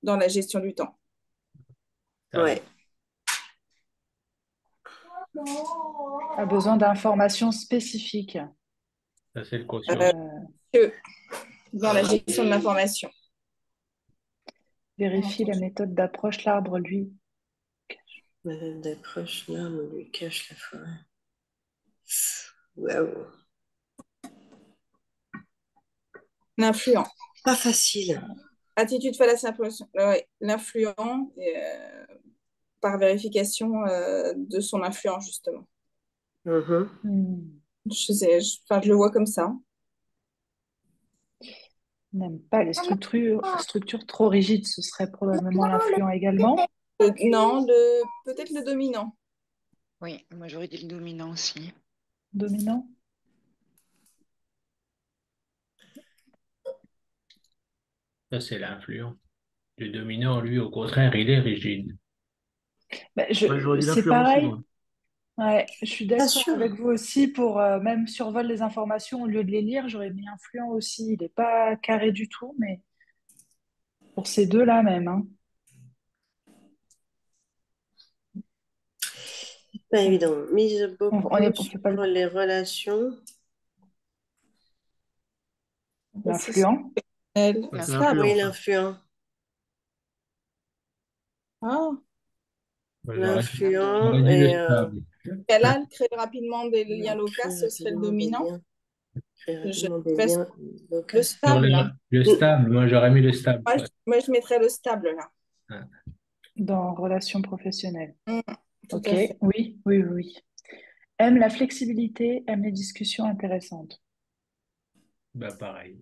dans la gestion du temps. Ça, ouais. A besoin d'informations spécifiques. ça, c'est le conscient. Que dans la gestion de l'information. Vérifie la méthode d'approche. L'arbre, lui. Madame d'approche, l'arme lui cache la forêt. Waouh. L'influent. Pas facile. Attitude face à l'influence. Ouais, l'influent, par vérification de son influence, justement. Mhm. Enfin, je le vois comme ça. N'aime pas les structures trop rigides. Ce serait probablement l'influent également. Non, peut-être le dominant. Oui, moi j'aurais dit le dominant aussi. Dominant. Ça, c'est l'influent. Le dominant, lui, au contraire, il est rigide. Ben, Ouais, j'aurais dit c'est l'influent aussi, pareil. moi. Ouais, je suis Pas d'accord sûr. avec vous aussi pour même survol les informations au lieu de les lire, j'aurais mis influent aussi. Il n'est pas carré du tout, mais pour ces deux-là même, hein. Pas On, évident. Mise beaucoup on fait pas sur les relations. Décision l'influent. personnelle, Ouais, c'est stable. Oui, l'influence. l'influent. Ah. Ouais, j'aurais L'influent dit le et stable. Et là, créer rapidement des liens locaux, créer ce serait le rapidement des dominant. liens. Créer Je rapidement des fais liens le locaux. Sur stable, là. le stable, moi j'aurais mis le stable. Moi, Ouais. je mettrais le stable, là. Ouais. Dans relations professionnelles. Mm, tout Ok, à fait. oui, oui, oui, oui. Aime la flexibilité, aime les discussions intéressantes. Bah pareil.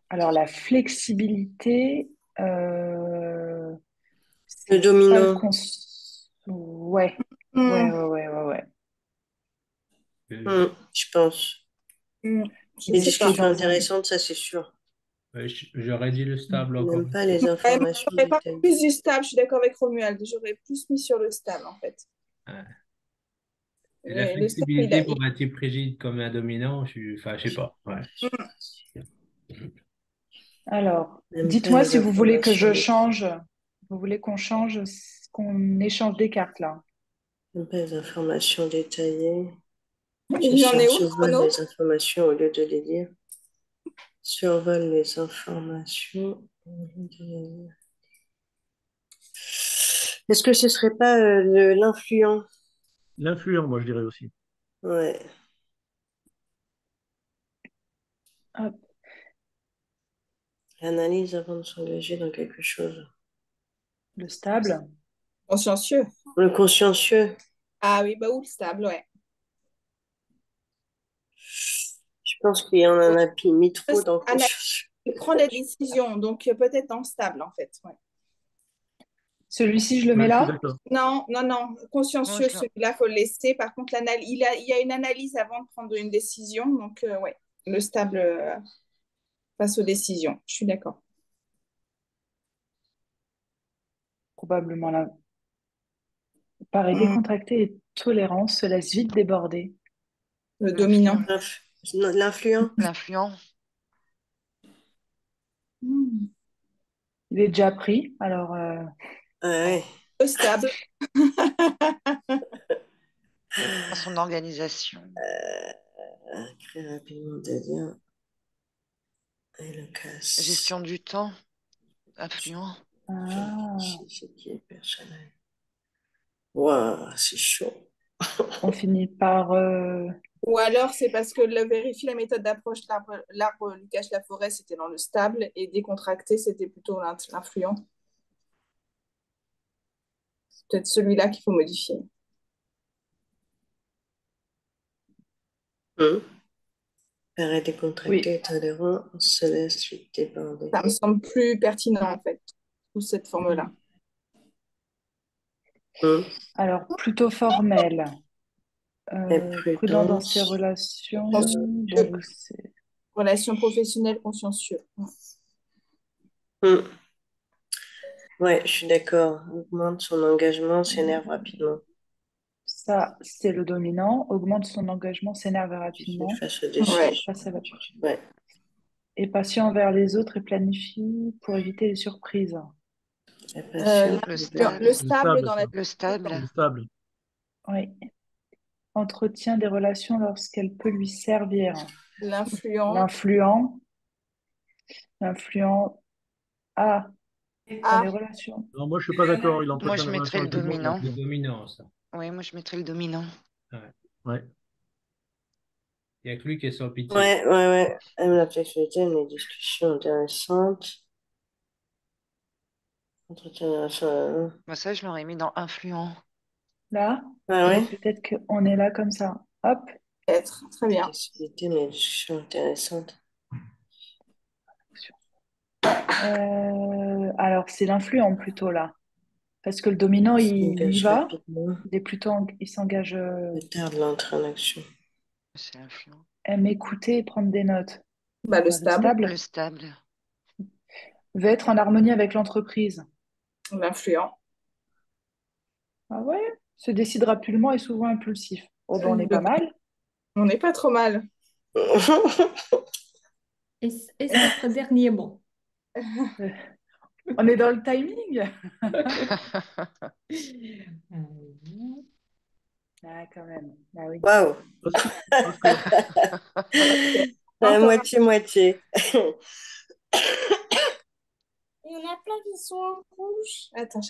Alors, la flexibilité, euh, Le c'est pas le dominant. cons... Ouais, ouais, Mm, ouais, ouais, ouais, ouais. Je pense. je Les sais pas. discussions Discussions intéressantes, ça c'est sûr. Ouais, j'aurais dit le stable On encore n'aime une pas fois. les Ouais, moi, informations j'aurais pas détaillées. plus du stable, je suis d'accord avec Romuald. J'aurais plus mis sur le stable, en fait. Ouais. Et la Le stable, flexibilité pour un type rigide comme un dominant, enfin, je sais pas. Ouais. Alors, On n'aime pas dites-moi les si vous voulez que informations je détaillées. change, vous voulez qu'on échange des cartes là. On n'aime pas les informations détaillées. il en est où, le Survole chrono? les informations au lieu de les lire. Survole les informations au lieu de les lire. Est-ce que ce serait pas l'influent? L'influent, moi, je dirais aussi. Ouais. Hop, Analyse avant de s'engager dans quelque chose. le stable. Consciencieux. Le consciencieux. Ah oui, bah, ou le stable, ouais. Je pense qu'il y en a mis trop dans le Analyse, consciencieux. il prend des décisions, donc peut-être dans le stable, en fait. Ouais. Celui-ci, je le mets Ouais, je suis là. d'accord. Non, non, non. Moi, Consciencieux, je l'en- celui-là, il faut le laisser. Par contre, il y a une analyse avant de prendre une décision. Donc, ouais, le stable face aux décisions. Je suis d'accord. Probablement là. Paraît Mm. décontracté et tolérant, se laisse vite déborder. Le dominant. L'influent. L'influent. L'influent. Mm. Il est déjà pris, alors Ouais. Le stable. Dans son organisation. Créer rapidement des liens et le casse. Gestion du temps. Influent. ah, C'est qui est personnel. Waouh, c'est chaud. on finit par Ou alors, c'est parce que le vérifier la méthode d'approche, l'arbre lui cache la forêt, c'était dans le stable, et décontracté, c'était plutôt l'influent. C'est peut-être celui-là qu'il faut modifier. Paraît décontracté et oui. tolérant, on se laisse vite déborder. Ça me semble plus pertinent, en fait, sous cette forme-là. Alors plutôt formel. Et Prudent dans ses prudence. relations. Bon, Consciencieux. Relation professionnelle, consciencieux. Ouais, je suis d'accord. Augmente son engagement, s'énerve rapidement. Ça, c'est le dominant. Augmente son engagement, s'énerve Attitude rapidement. face aux Ouais. décisions. Ça, c'est la... Ouais. Est patient envers les autres et planifie pour éviter les surprises. Impatient. Le Le stable. Le stable stable, dans ça. la... Le stable. Le stable. Oui. Entretient des relations lorsqu'elle peut lui servir. L'influent. L'influent. L'influent a dans Ah, les relations. Non, moi, je suis pas d'accord. Il Moi, entretient je des mettrais relations le avec les autres, dominant. Le l'influent. dominant, ça. Oui, moi, je mettrais le dominant. Ouais. Ouais. Il n'y a que lui qui est sans pitié. Ouais, ouais, ouais. Aime la flexibilité, aime les discussions intéressantes. Entretien des relations. Moi, ça, je l'aurais mis dans influent. Là, Ah et ouais. peut-être qu'on est là comme ça. Hop. peut-être. Très bien. Flexibilité, mais les discussions intéressantes. Alors, c'est l'influent plutôt là. Parce que le dominant, il y S'engage va. rapidement. Il est plutôt, il s'engage, Retarde l'entrée en action. C'est l'influent. aime écouter et prendre des notes. Bah, le Bah, le stable. Le stable stable. veut être en harmonie avec l'entreprise. L'influent. Ah ouais, se décide rapidement et souvent impulsif. Oh, ben, on est pas mal. On n'est pas trop mal. Est-ce votre dernier mot? Euh, On est dans le timing. Ah, quand même. Ah oui. Waouh, Parce que la Encore un. moitié-moitié. Il y en a plein qui sont en rouge. Attends,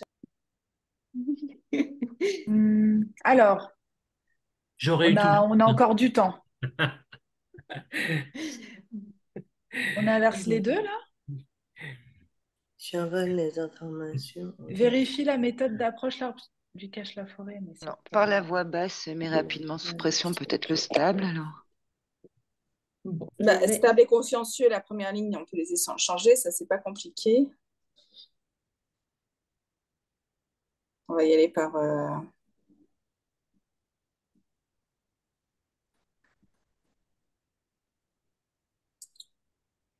Alors, J'aurais utilisé. on a encore du temps. On inverse les deux, là. J'envole les informations. Vérifie la méthode d'approche du cache-la-forêt. Mais Non, c'est par la pas... voix basse, mais rapidement sous pression, peut-être le stable alors. Bon, bah, stable et consciencieux, la première ligne, on peut les changer, ça c'est pas compliqué. On va y aller par.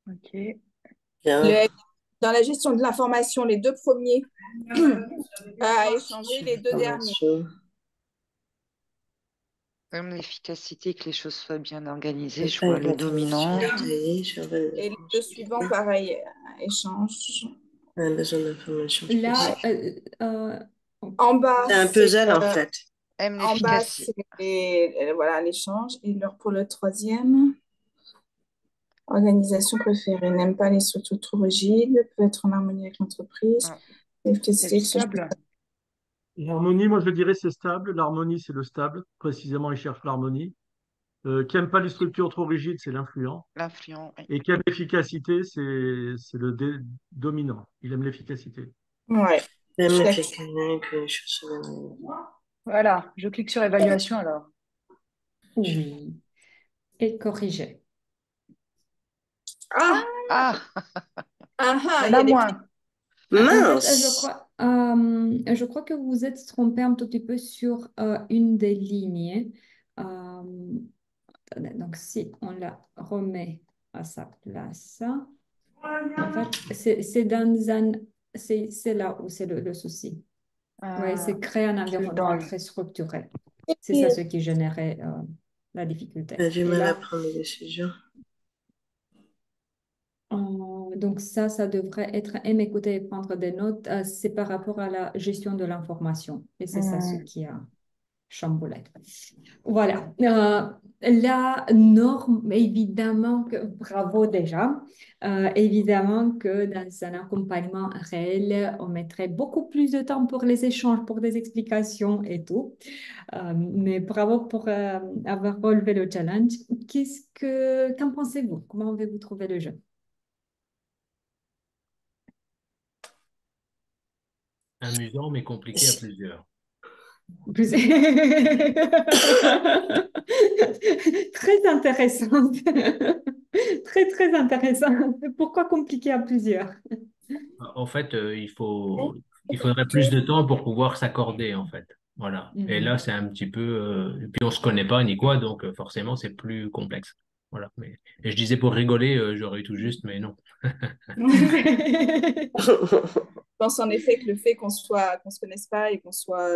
Ok. Bien. Dans la gestion de l'information, les deux premiers à échanger, les deux derniers. Information. Comme l'efficacité, que les choses soient bien organisées, je Pas vois avec le l'information dominant. détaillée, j'envole les Et les deux suivants, pareil, échange. On a besoin d'informations là, spécifiques. En bas, C'est un puzzle en fait. Aime en bas, l'efficacité. c'est voilà, l'échange. Et pour le troisième, organisation préférée. N'aime pas les structures trop rigides, peut être en harmonie avec l'entreprise. Ah. C'est Efficacité, le stable. l'harmonie, moi je dirais c'est stable. L'harmonie, c'est le stable. Précisément, il cherche l'harmonie. Qui n'aime pas les structures trop rigides, c'est l'influent. L'influent, oui. Et qui aime l'efficacité, c'est le dominant. Il aime l'efficacité. Ouais, je Même suis les d'accord. techniques que les choses sont- Voilà, je clique sur évaluation alors. oui. Et corriger. Ah, Ah, Il y en il y a a des moins. En fait, Mince! je crois que vous êtes trompé un tout petit peu sur une des lignes. Euh, Attendez, donc, si on la remet à sa place, en fait, c'est dans un, c'est là où c'est le souci. Oui, c'est créer un C'est dans environnement le... très structuré. C'est ça ce qui générait la difficulté. On a du Et mal à là, prendre des décisions. donc ça devrait être aimer, écouter et prendre des notes. C'est par rapport à la gestion de l'information. Et c'est ça ce qui a chamboulé. Voilà. La norme, évidemment que, bravo déjà, évidemment que dans un accompagnement réel, on mettrait beaucoup plus de temps pour les échanges, pour des explications et tout. Mais bravo pour avoir relevé le challenge. Qu'en pensez-vous? Comment avez-vous trouvé le jeu? Amusant, mais compliqué à plusieurs. Plus- Très intéressante. Très, très intéressante. Pourquoi compliqué à plusieurs? En fait, il faudrait plus de temps pour pouvoir s'accorder, en fait. Voilà. Et là, Mhm. c'est un petit peu. Et puis, on se connaît pas ni quoi, donc forcément, c'est plus complexe. Voilà. Et je disais pour rigoler, j'aurais eu tout juste, mais non. Je pense en effet que le fait qu'on se connaisse pas et qu'on soit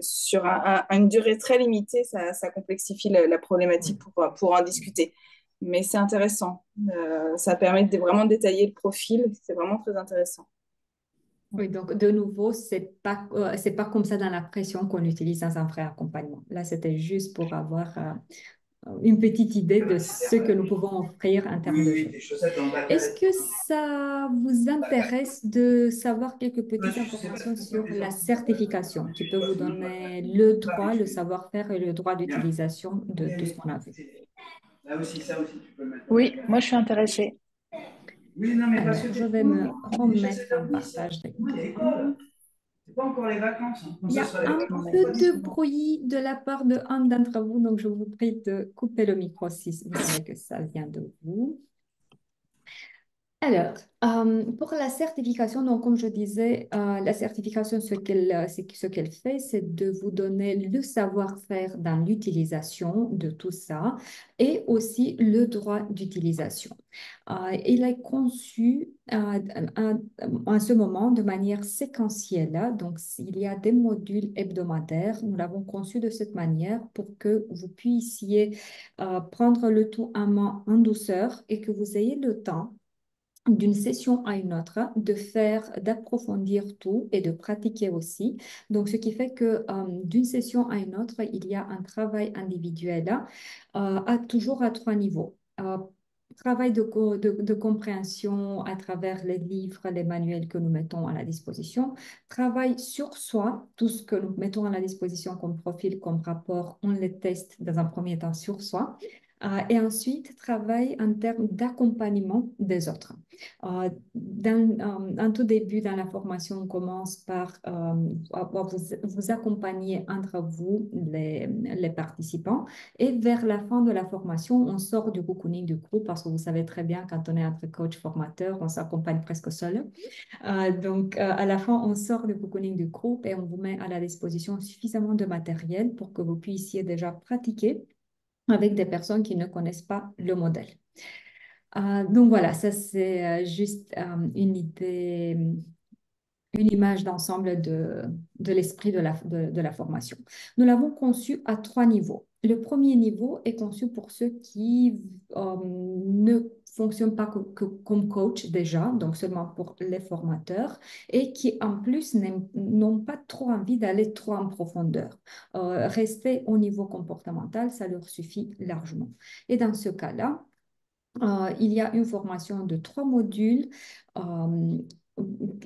sur une durée très limitée, ça complexifie la problématique pour en discuter. Mais c'est intéressant. Ça permet de vraiment détailler le profil. C'est vraiment très intéressant. Oui, donc de nouveau, c'est pas comme ça dans la pression qu'on utilise dans un vrai accompagnement. Là, c'était juste pour avoir une petite idée de ce que nous pouvons offrir en termes de jeu. Est-ce que ça vous intéresse de savoir quelques petites informations sur la certification qui peut vous donner le droit, le savoir-faire et le droit d'utilisation de tout ce qu'on a vu? Oui, moi je suis intéressée. Alors, je vais me remettre en partage d'écran. Il y a un peu de bruit de la part de un d'entre vous, donc je vous prie de couper le micro si vous savez que ça vient de vous. Alors, pour la certification, donc, comme je disais, la certification, ce qu'elle fait, c'est de vous donner le savoir-faire dans l'utilisation de tout ça et aussi le droit d'utilisation. Il est conçu en ce moment de manière séquentielle. Donc, il y a des modules hebdomadaires. Nous l'avons conçu de cette manière pour que vous puissiez prendre le tout en main en douceur et que vous ayez le temps d'une session à une autre, d'approfondir tout et de pratiquer aussi. Donc, ce qui fait que d'une session à une autre, il y a un travail individuel toujours à trois niveaux. Travail de compréhension à travers les livres, les manuels que nous mettons à la disposition. Travail sur soi, tout ce que nous mettons à la disposition comme profil, comme rapport, on les teste dans un premier temps sur soi. Et ensuite, travail en termes d'accompagnement des autres. En tout début, dans la formation, on commence par vous accompagner entre vous, les participants. Et vers la fin de la formation, on sort du cocooning du groupe parce que vous savez très bien, quand on est entre coach formateur, on s'accompagne presque seul. Donc, à la fin, on sort du cocooning du groupe et on vous met à la disposition suffisamment de matériel pour que vous puissiez déjà pratiquer avec des personnes qui ne connaissent pas le modèle. Donc voilà, ça c'est juste une idée, une image d'ensemble de l'esprit de la formation. Nous l'avons conçu à trois niveaux. Le premier niveau est conçu pour ceux qui ne fonctionnent pas comme coach déjà, donc seulement pour les formateurs, et qui en plus n'ont pas trop envie d'aller trop en profondeur. Rester au niveau comportemental, ça leur suffit largement. Et dans ce cas-là, il y a une formation de 3 modules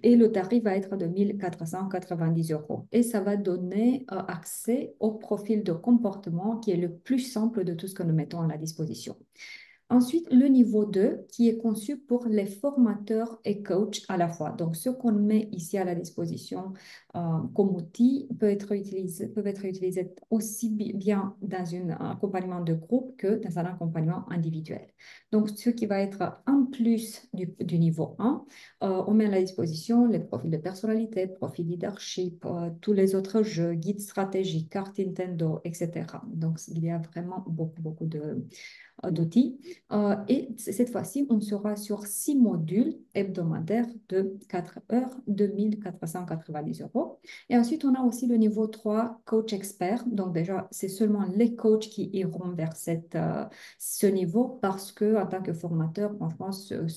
et le tarif va être de 1 490 €. Et ça va donner accès au profil de comportement qui est le plus simple de tout ce que nous mettons à la disposition. Ensuite, le niveau 2 qui est conçu pour les formateurs et coachs à la fois. Donc, ce qu'on met ici à la disposition comme outil peuvent être utilisés aussi bien dans un accompagnement de groupe que dans un accompagnement individuel. Donc, ce qui va être en plus du niveau 1, on met à la disposition les profils de personnalité, profil leadership, tous les autres jeux, guides stratégiques, cartes Nintendo, etc. Donc, il y a vraiment beaucoup d'outils. Et cette fois-ci, on sera sur 6 modules hebdomadaires de 4 heures, de 1 490 €. Et ensuite, on a aussi le niveau 3, coach expert. Donc déjà, c'est seulement les coachs qui iront vers ce niveau parce que en tant que formateur, franchement,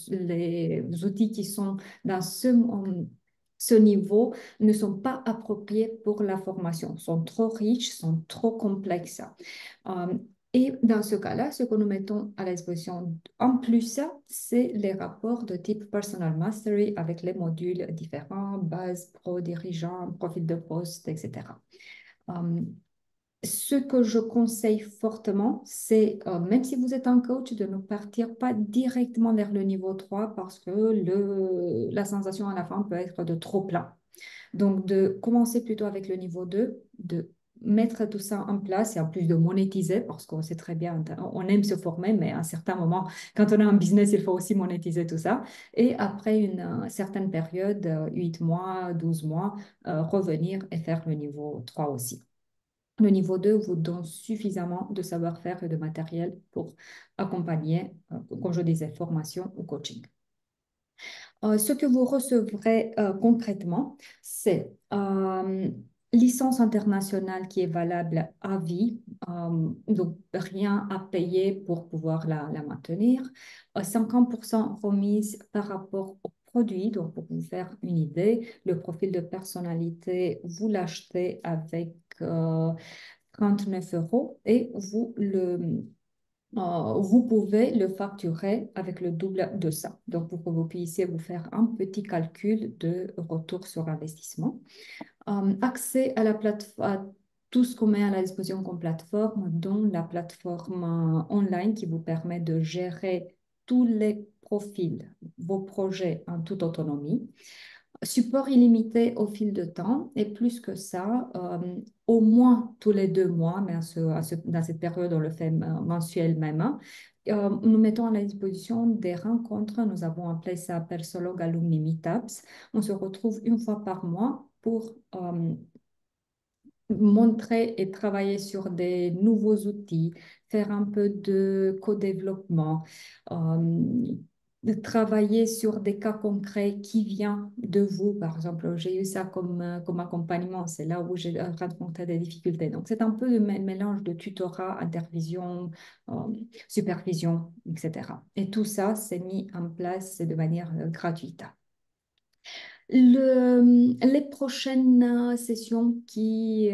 les outils qui sont dans ce niveau ne sont pas appropriés pour la formation, sont trop riches, sont trop complexes. Euh, et dans ce cas-là, ce que nous mettons à la disposition en plus, c'est les rapports de type Personal Mastery avec les modules différents, base, pro, dirigeant, profil de poste, etc. Ce que je conseille fortement, c'est, même si vous êtes un coach, de ne partir pas directement vers le niveau 3 parce que la sensation à la fin peut être de trop plat. Donc, de commencer plutôt avec le niveau 2, de mettre tout ça en place et en plus de monétiser, parce qu'on sait très bien, on aime se former, mais à un certain moment, quand on a un business, il faut aussi monétiser tout ça. Et après une certaine période, 8 mois, 12 mois, revenir et faire le niveau 3 aussi. Le niveau 2 vous donne suffisamment de savoir-faire et de matériel pour accompagner, comme je disais, formation ou coaching. Ce que vous recevrez concrètement, c'est licence internationale qui est valable à vie, donc rien à payer pour pouvoir la maintenir, 50% remise par rapport au produit, donc pour vous faire une idée, le profil de personnalité, vous l'achetez avec 39 € et vous pouvez le facturer avec le double de ça. Donc, pour que vous puissiez vous faire un petit calcul de retour sur investissement. Accès à la plateforme, tout ce qu'on met à la disposition comme plateforme, dont la plateforme online qui vous permet de gérer tous les profils, vos projets en toute autonomie. support illimité au fil de temps et plus que ça, au moins tous les 2 mois, mais dans cette période, on le fait mensuel même, hein. Nous mettons à la disposition des rencontres. Nous avons appelé ça Persolog Alumni Meetups. On se retrouve une fois par mois pour montrer et travailler sur des nouveaux outils, faire un peu de co-développement, de travailler sur des cas concrets qui viennent de vous. Par exemple, j'ai eu ça comme accompagnement, c'est là où j'ai rencontré des difficultés. Donc, c'est un peu le mélange de tutorat, intervision, euh, supervision, etc. Et tout ça, c'est mis en place de manière gratuite. Les prochaines sessions qui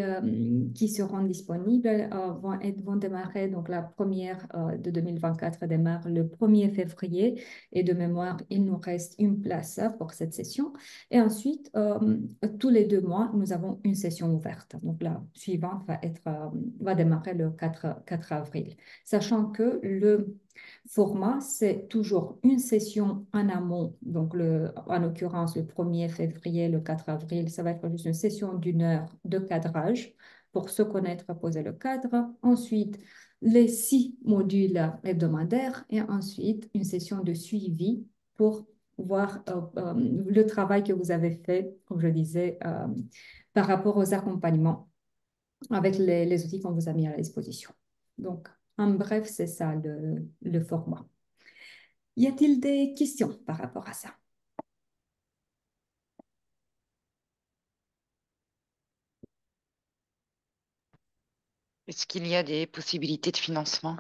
seront disponibles vont démarrer, donc la première de 2024 démarre le 1er février et de mémoire, il nous reste une place pour cette session. Et ensuite, tous les 2 mois, nous avons une session ouverte. Donc la suivante va démarrer le 4 avril, sachant que le format, c'est toujours une session en amont, donc en l'occurrence le 1er février, le 4 avril, ça va être juste une session d'1 heure de cadrage pour se connaître, poser le cadre. Ensuite, les 6 modules hebdomadaires et ensuite une session de suivi pour voir le travail que vous avez fait, comme je disais, par rapport aux accompagnements avec les outils qu'on vous a mis à la disposition. Donc, en bref, c'est ça le format. Y a-t-il des questions par rapport à ça? Est-ce qu'il y a des possibilités de financement?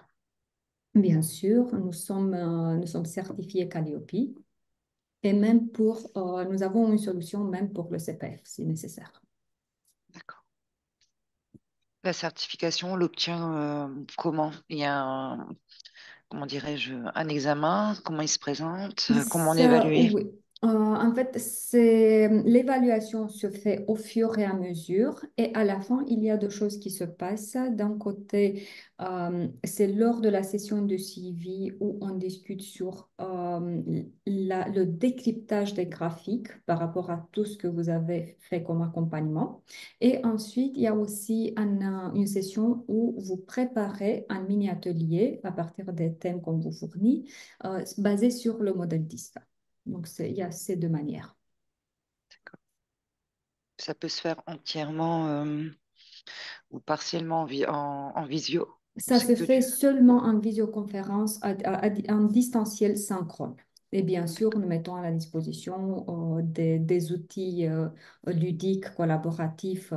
Bien sûr, nous sommes certifiés Calliope et même nous avons une solution même pour le CPF si nécessaire. D'accord. La certification, on l'obtient comment? Il y a comment dirais-je, un examen? Comment il se présente? Comment on est évalué? Oui. En fait, l'évaluation se fait au fur et à mesure et à la fin, il y a 2 choses qui se passent. D'un côté, c'est lors de la session de suivi où on discute sur le décryptage des graphiques par rapport à tout ce que vous avez fait comme accompagnement. Et ensuite, il y a aussi une session où vous préparez un mini-atelier à partir des thèmes qu'on vous fournit basé sur le modèle DISTA. Donc, il y a ces 2 manières. Ça peut se faire entièrement ou partiellement en visio? Ça se fait seulement en visioconférence, en distanciel synchrone. Et bien sûr, nous mettons à la disposition des outils ludiques, collaboratifs.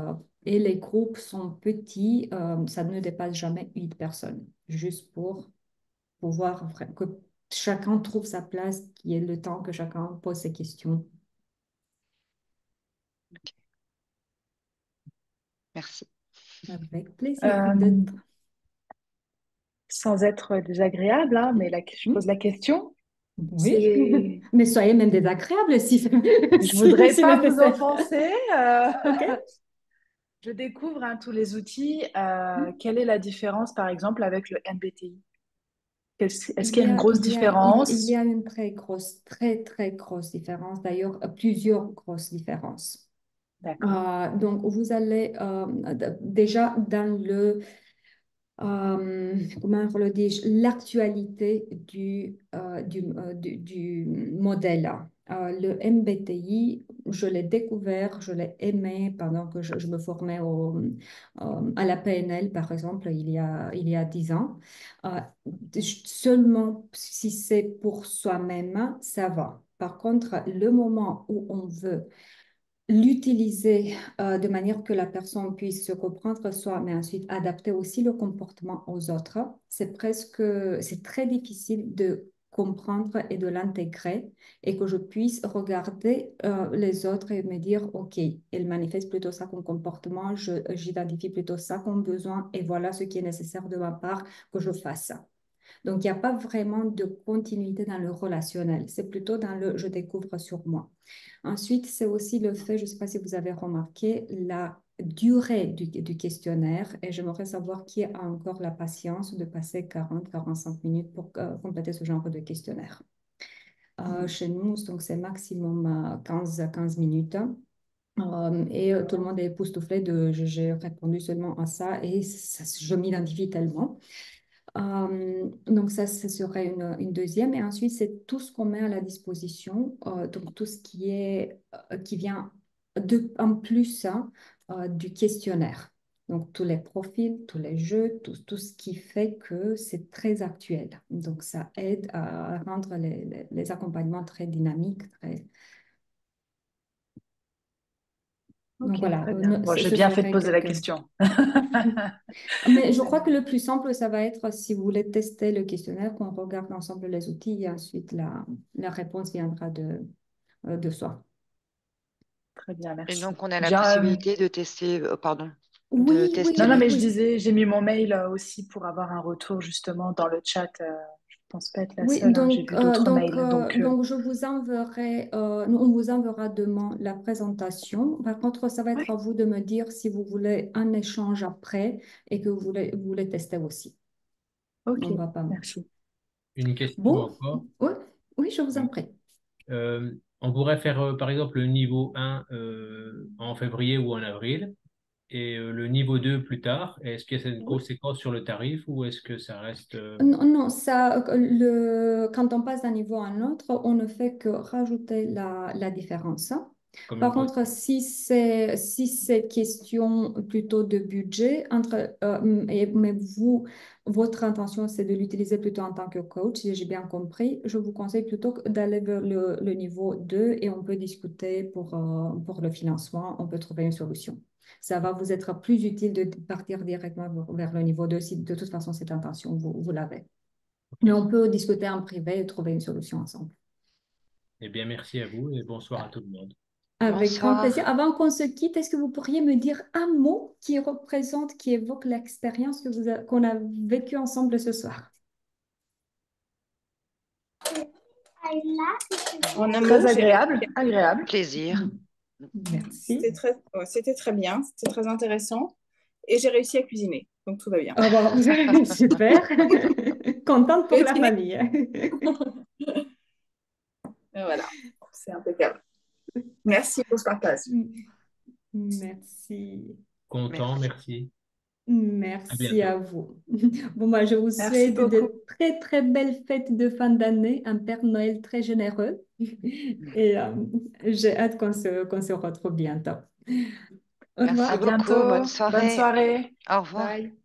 Et les groupes sont petits, ça ne dépasse jamais 8 personnes, juste pour pouvoir que chacun trouve sa place, qui est le temps que chacun pose ses questions. Merci. Avec plaisir. Sans être désagréable, hein, mais je pose la question. Oui, mais soyez même désagréable si Je ne voudrais pas vous nécessaire. offenser. Ok. Je découvre tous les outils. Quelle est la différence, par exemple, avec le MBTI? Est-ce qu'il y a une grosse différence? Il y a une très très grosse différence. D'ailleurs, plusieurs grosses différences. D'accord. Donc, vous allez déjà dans comment le dis-je, l'actualité du modèle. Le MBTI, je l'ai découvert, je l'ai aimé pendant que je me formais à la PNL, par exemple, il y a 10 ans. Euh, Seulement si c'est pour soi-même, ça va. Par contre, le moment où on veut l'utiliser de manière que la personne puisse se comprendre soi, mais ensuite adapter aussi le comportement aux autres, c'est très difficile de comprendre et de l'intégrer et que je puisse regarder les autres et me dire, OK, elle manifeste plutôt ça comme comportement, j'identifie plutôt ça comme besoin et voilà ce qui est nécessaire de ma part que je fasse ça. Donc, il n'y a pas vraiment de continuité dans le relationnel. C'est plutôt dans le je découvre sur moi. Ensuite, c'est aussi le fait, je ne sais pas si vous avez remarqué, la durée du questionnaire. Et j'aimerais savoir qui a encore la patience de passer 40-45 minutes pour compléter ce genre de questionnaire. Chez nous, donc c'est maximum 15 minutes. Et tout le monde est époustouflé j'ai répondu seulement à ça et je m'identifie tellement. Donc ça, ce serait une deuxième. Et ensuite, c'est tout ce qu'on met à la disposition, donc tout ce qui vient en plus du questionnaire. Donc tous les profils, tous les jeux, tout ce qui fait que c'est très actuel. Donc ça aide à rendre les accompagnements très dynamiques, très... Donc Ok, voilà, très bien. Bon, j'ai ce bien fait de serait poser la quelques... question. Mais je crois que le plus simple, ça va être si vous voulez tester le questionnaire, qu'on regarde ensemble les outils et ensuite la réponse viendra de soi. Très bien, Et merci. donc, on a la J'ai, possibilité de tester, pardon, de Oui, tester Non, non, les... mais je oui. disais, j'ai mis mon mail aussi pour avoir un retour justement dans le chat. Je pense pas être la Oui, seule, hein. J'ai vu d'autres mails. donc je vous enverrai, on vous enverra demain la présentation. Par contre, ça va être Ouais, à vous de me dire si vous voulez un échange après et que vous voulez tester aussi. ok, On va pas... merci. Une question Bon, encore. oui, oui, je vous en Oui. prie. On pourrait faire par exemple le niveau 1 en février ou en avril et le niveau 2 plus tard. Est-ce qu'il y a cette Oui. conséquence sur le tarif ou est-ce que ça reste Non, non, quand on passe d'un niveau à un autre, on ne fait que rajouter la différence. comme une Par cause? contre, si c'est question plutôt de budget, mais votre intention, c'est de l'utiliser plutôt en tant que coach, si j'ai bien compris, je vous conseille plutôt d'aller vers le niveau 2 et on peut discuter pour le financement, on peut trouver une solution. Ça va vous être plus utile de partir directement vers le niveau 2 si de toute façon cette intention, vous l'avez. Mais Ok. on peut discuter en privé et trouver une solution ensemble. Eh bien, merci à vous et bonsoir à tout le monde. Avec grand plaisir. Bonsoir. Avant qu'on se quitte, est-ce que vous pourriez me dire un mot qui représente, qui évoque l'expérience qu'on a vécue ensemble ce soir? En un Très mot, j'ai agréable, agréable. Plaisir. Merci. c'était très bien, c'était très intéressant. Et j'ai réussi à cuisiner, donc tout va bien. Au revoir. Super. Contente pour Le la dîner, famille. voilà, c'est impeccable. Merci pour ce partage. Merci. Content, Merci. merci. À Merci à bientôt. vous. Bon, moi, je vous Merci souhaite beaucoup. de très, très belles fêtes de fin d'année, un Père Noël très généreux. Et j'ai hâte qu'on se retrouve bientôt. Au Merci À revoir. beaucoup. Bonne bientôt. Bonne soirée. soirée. Au revoir. Bye.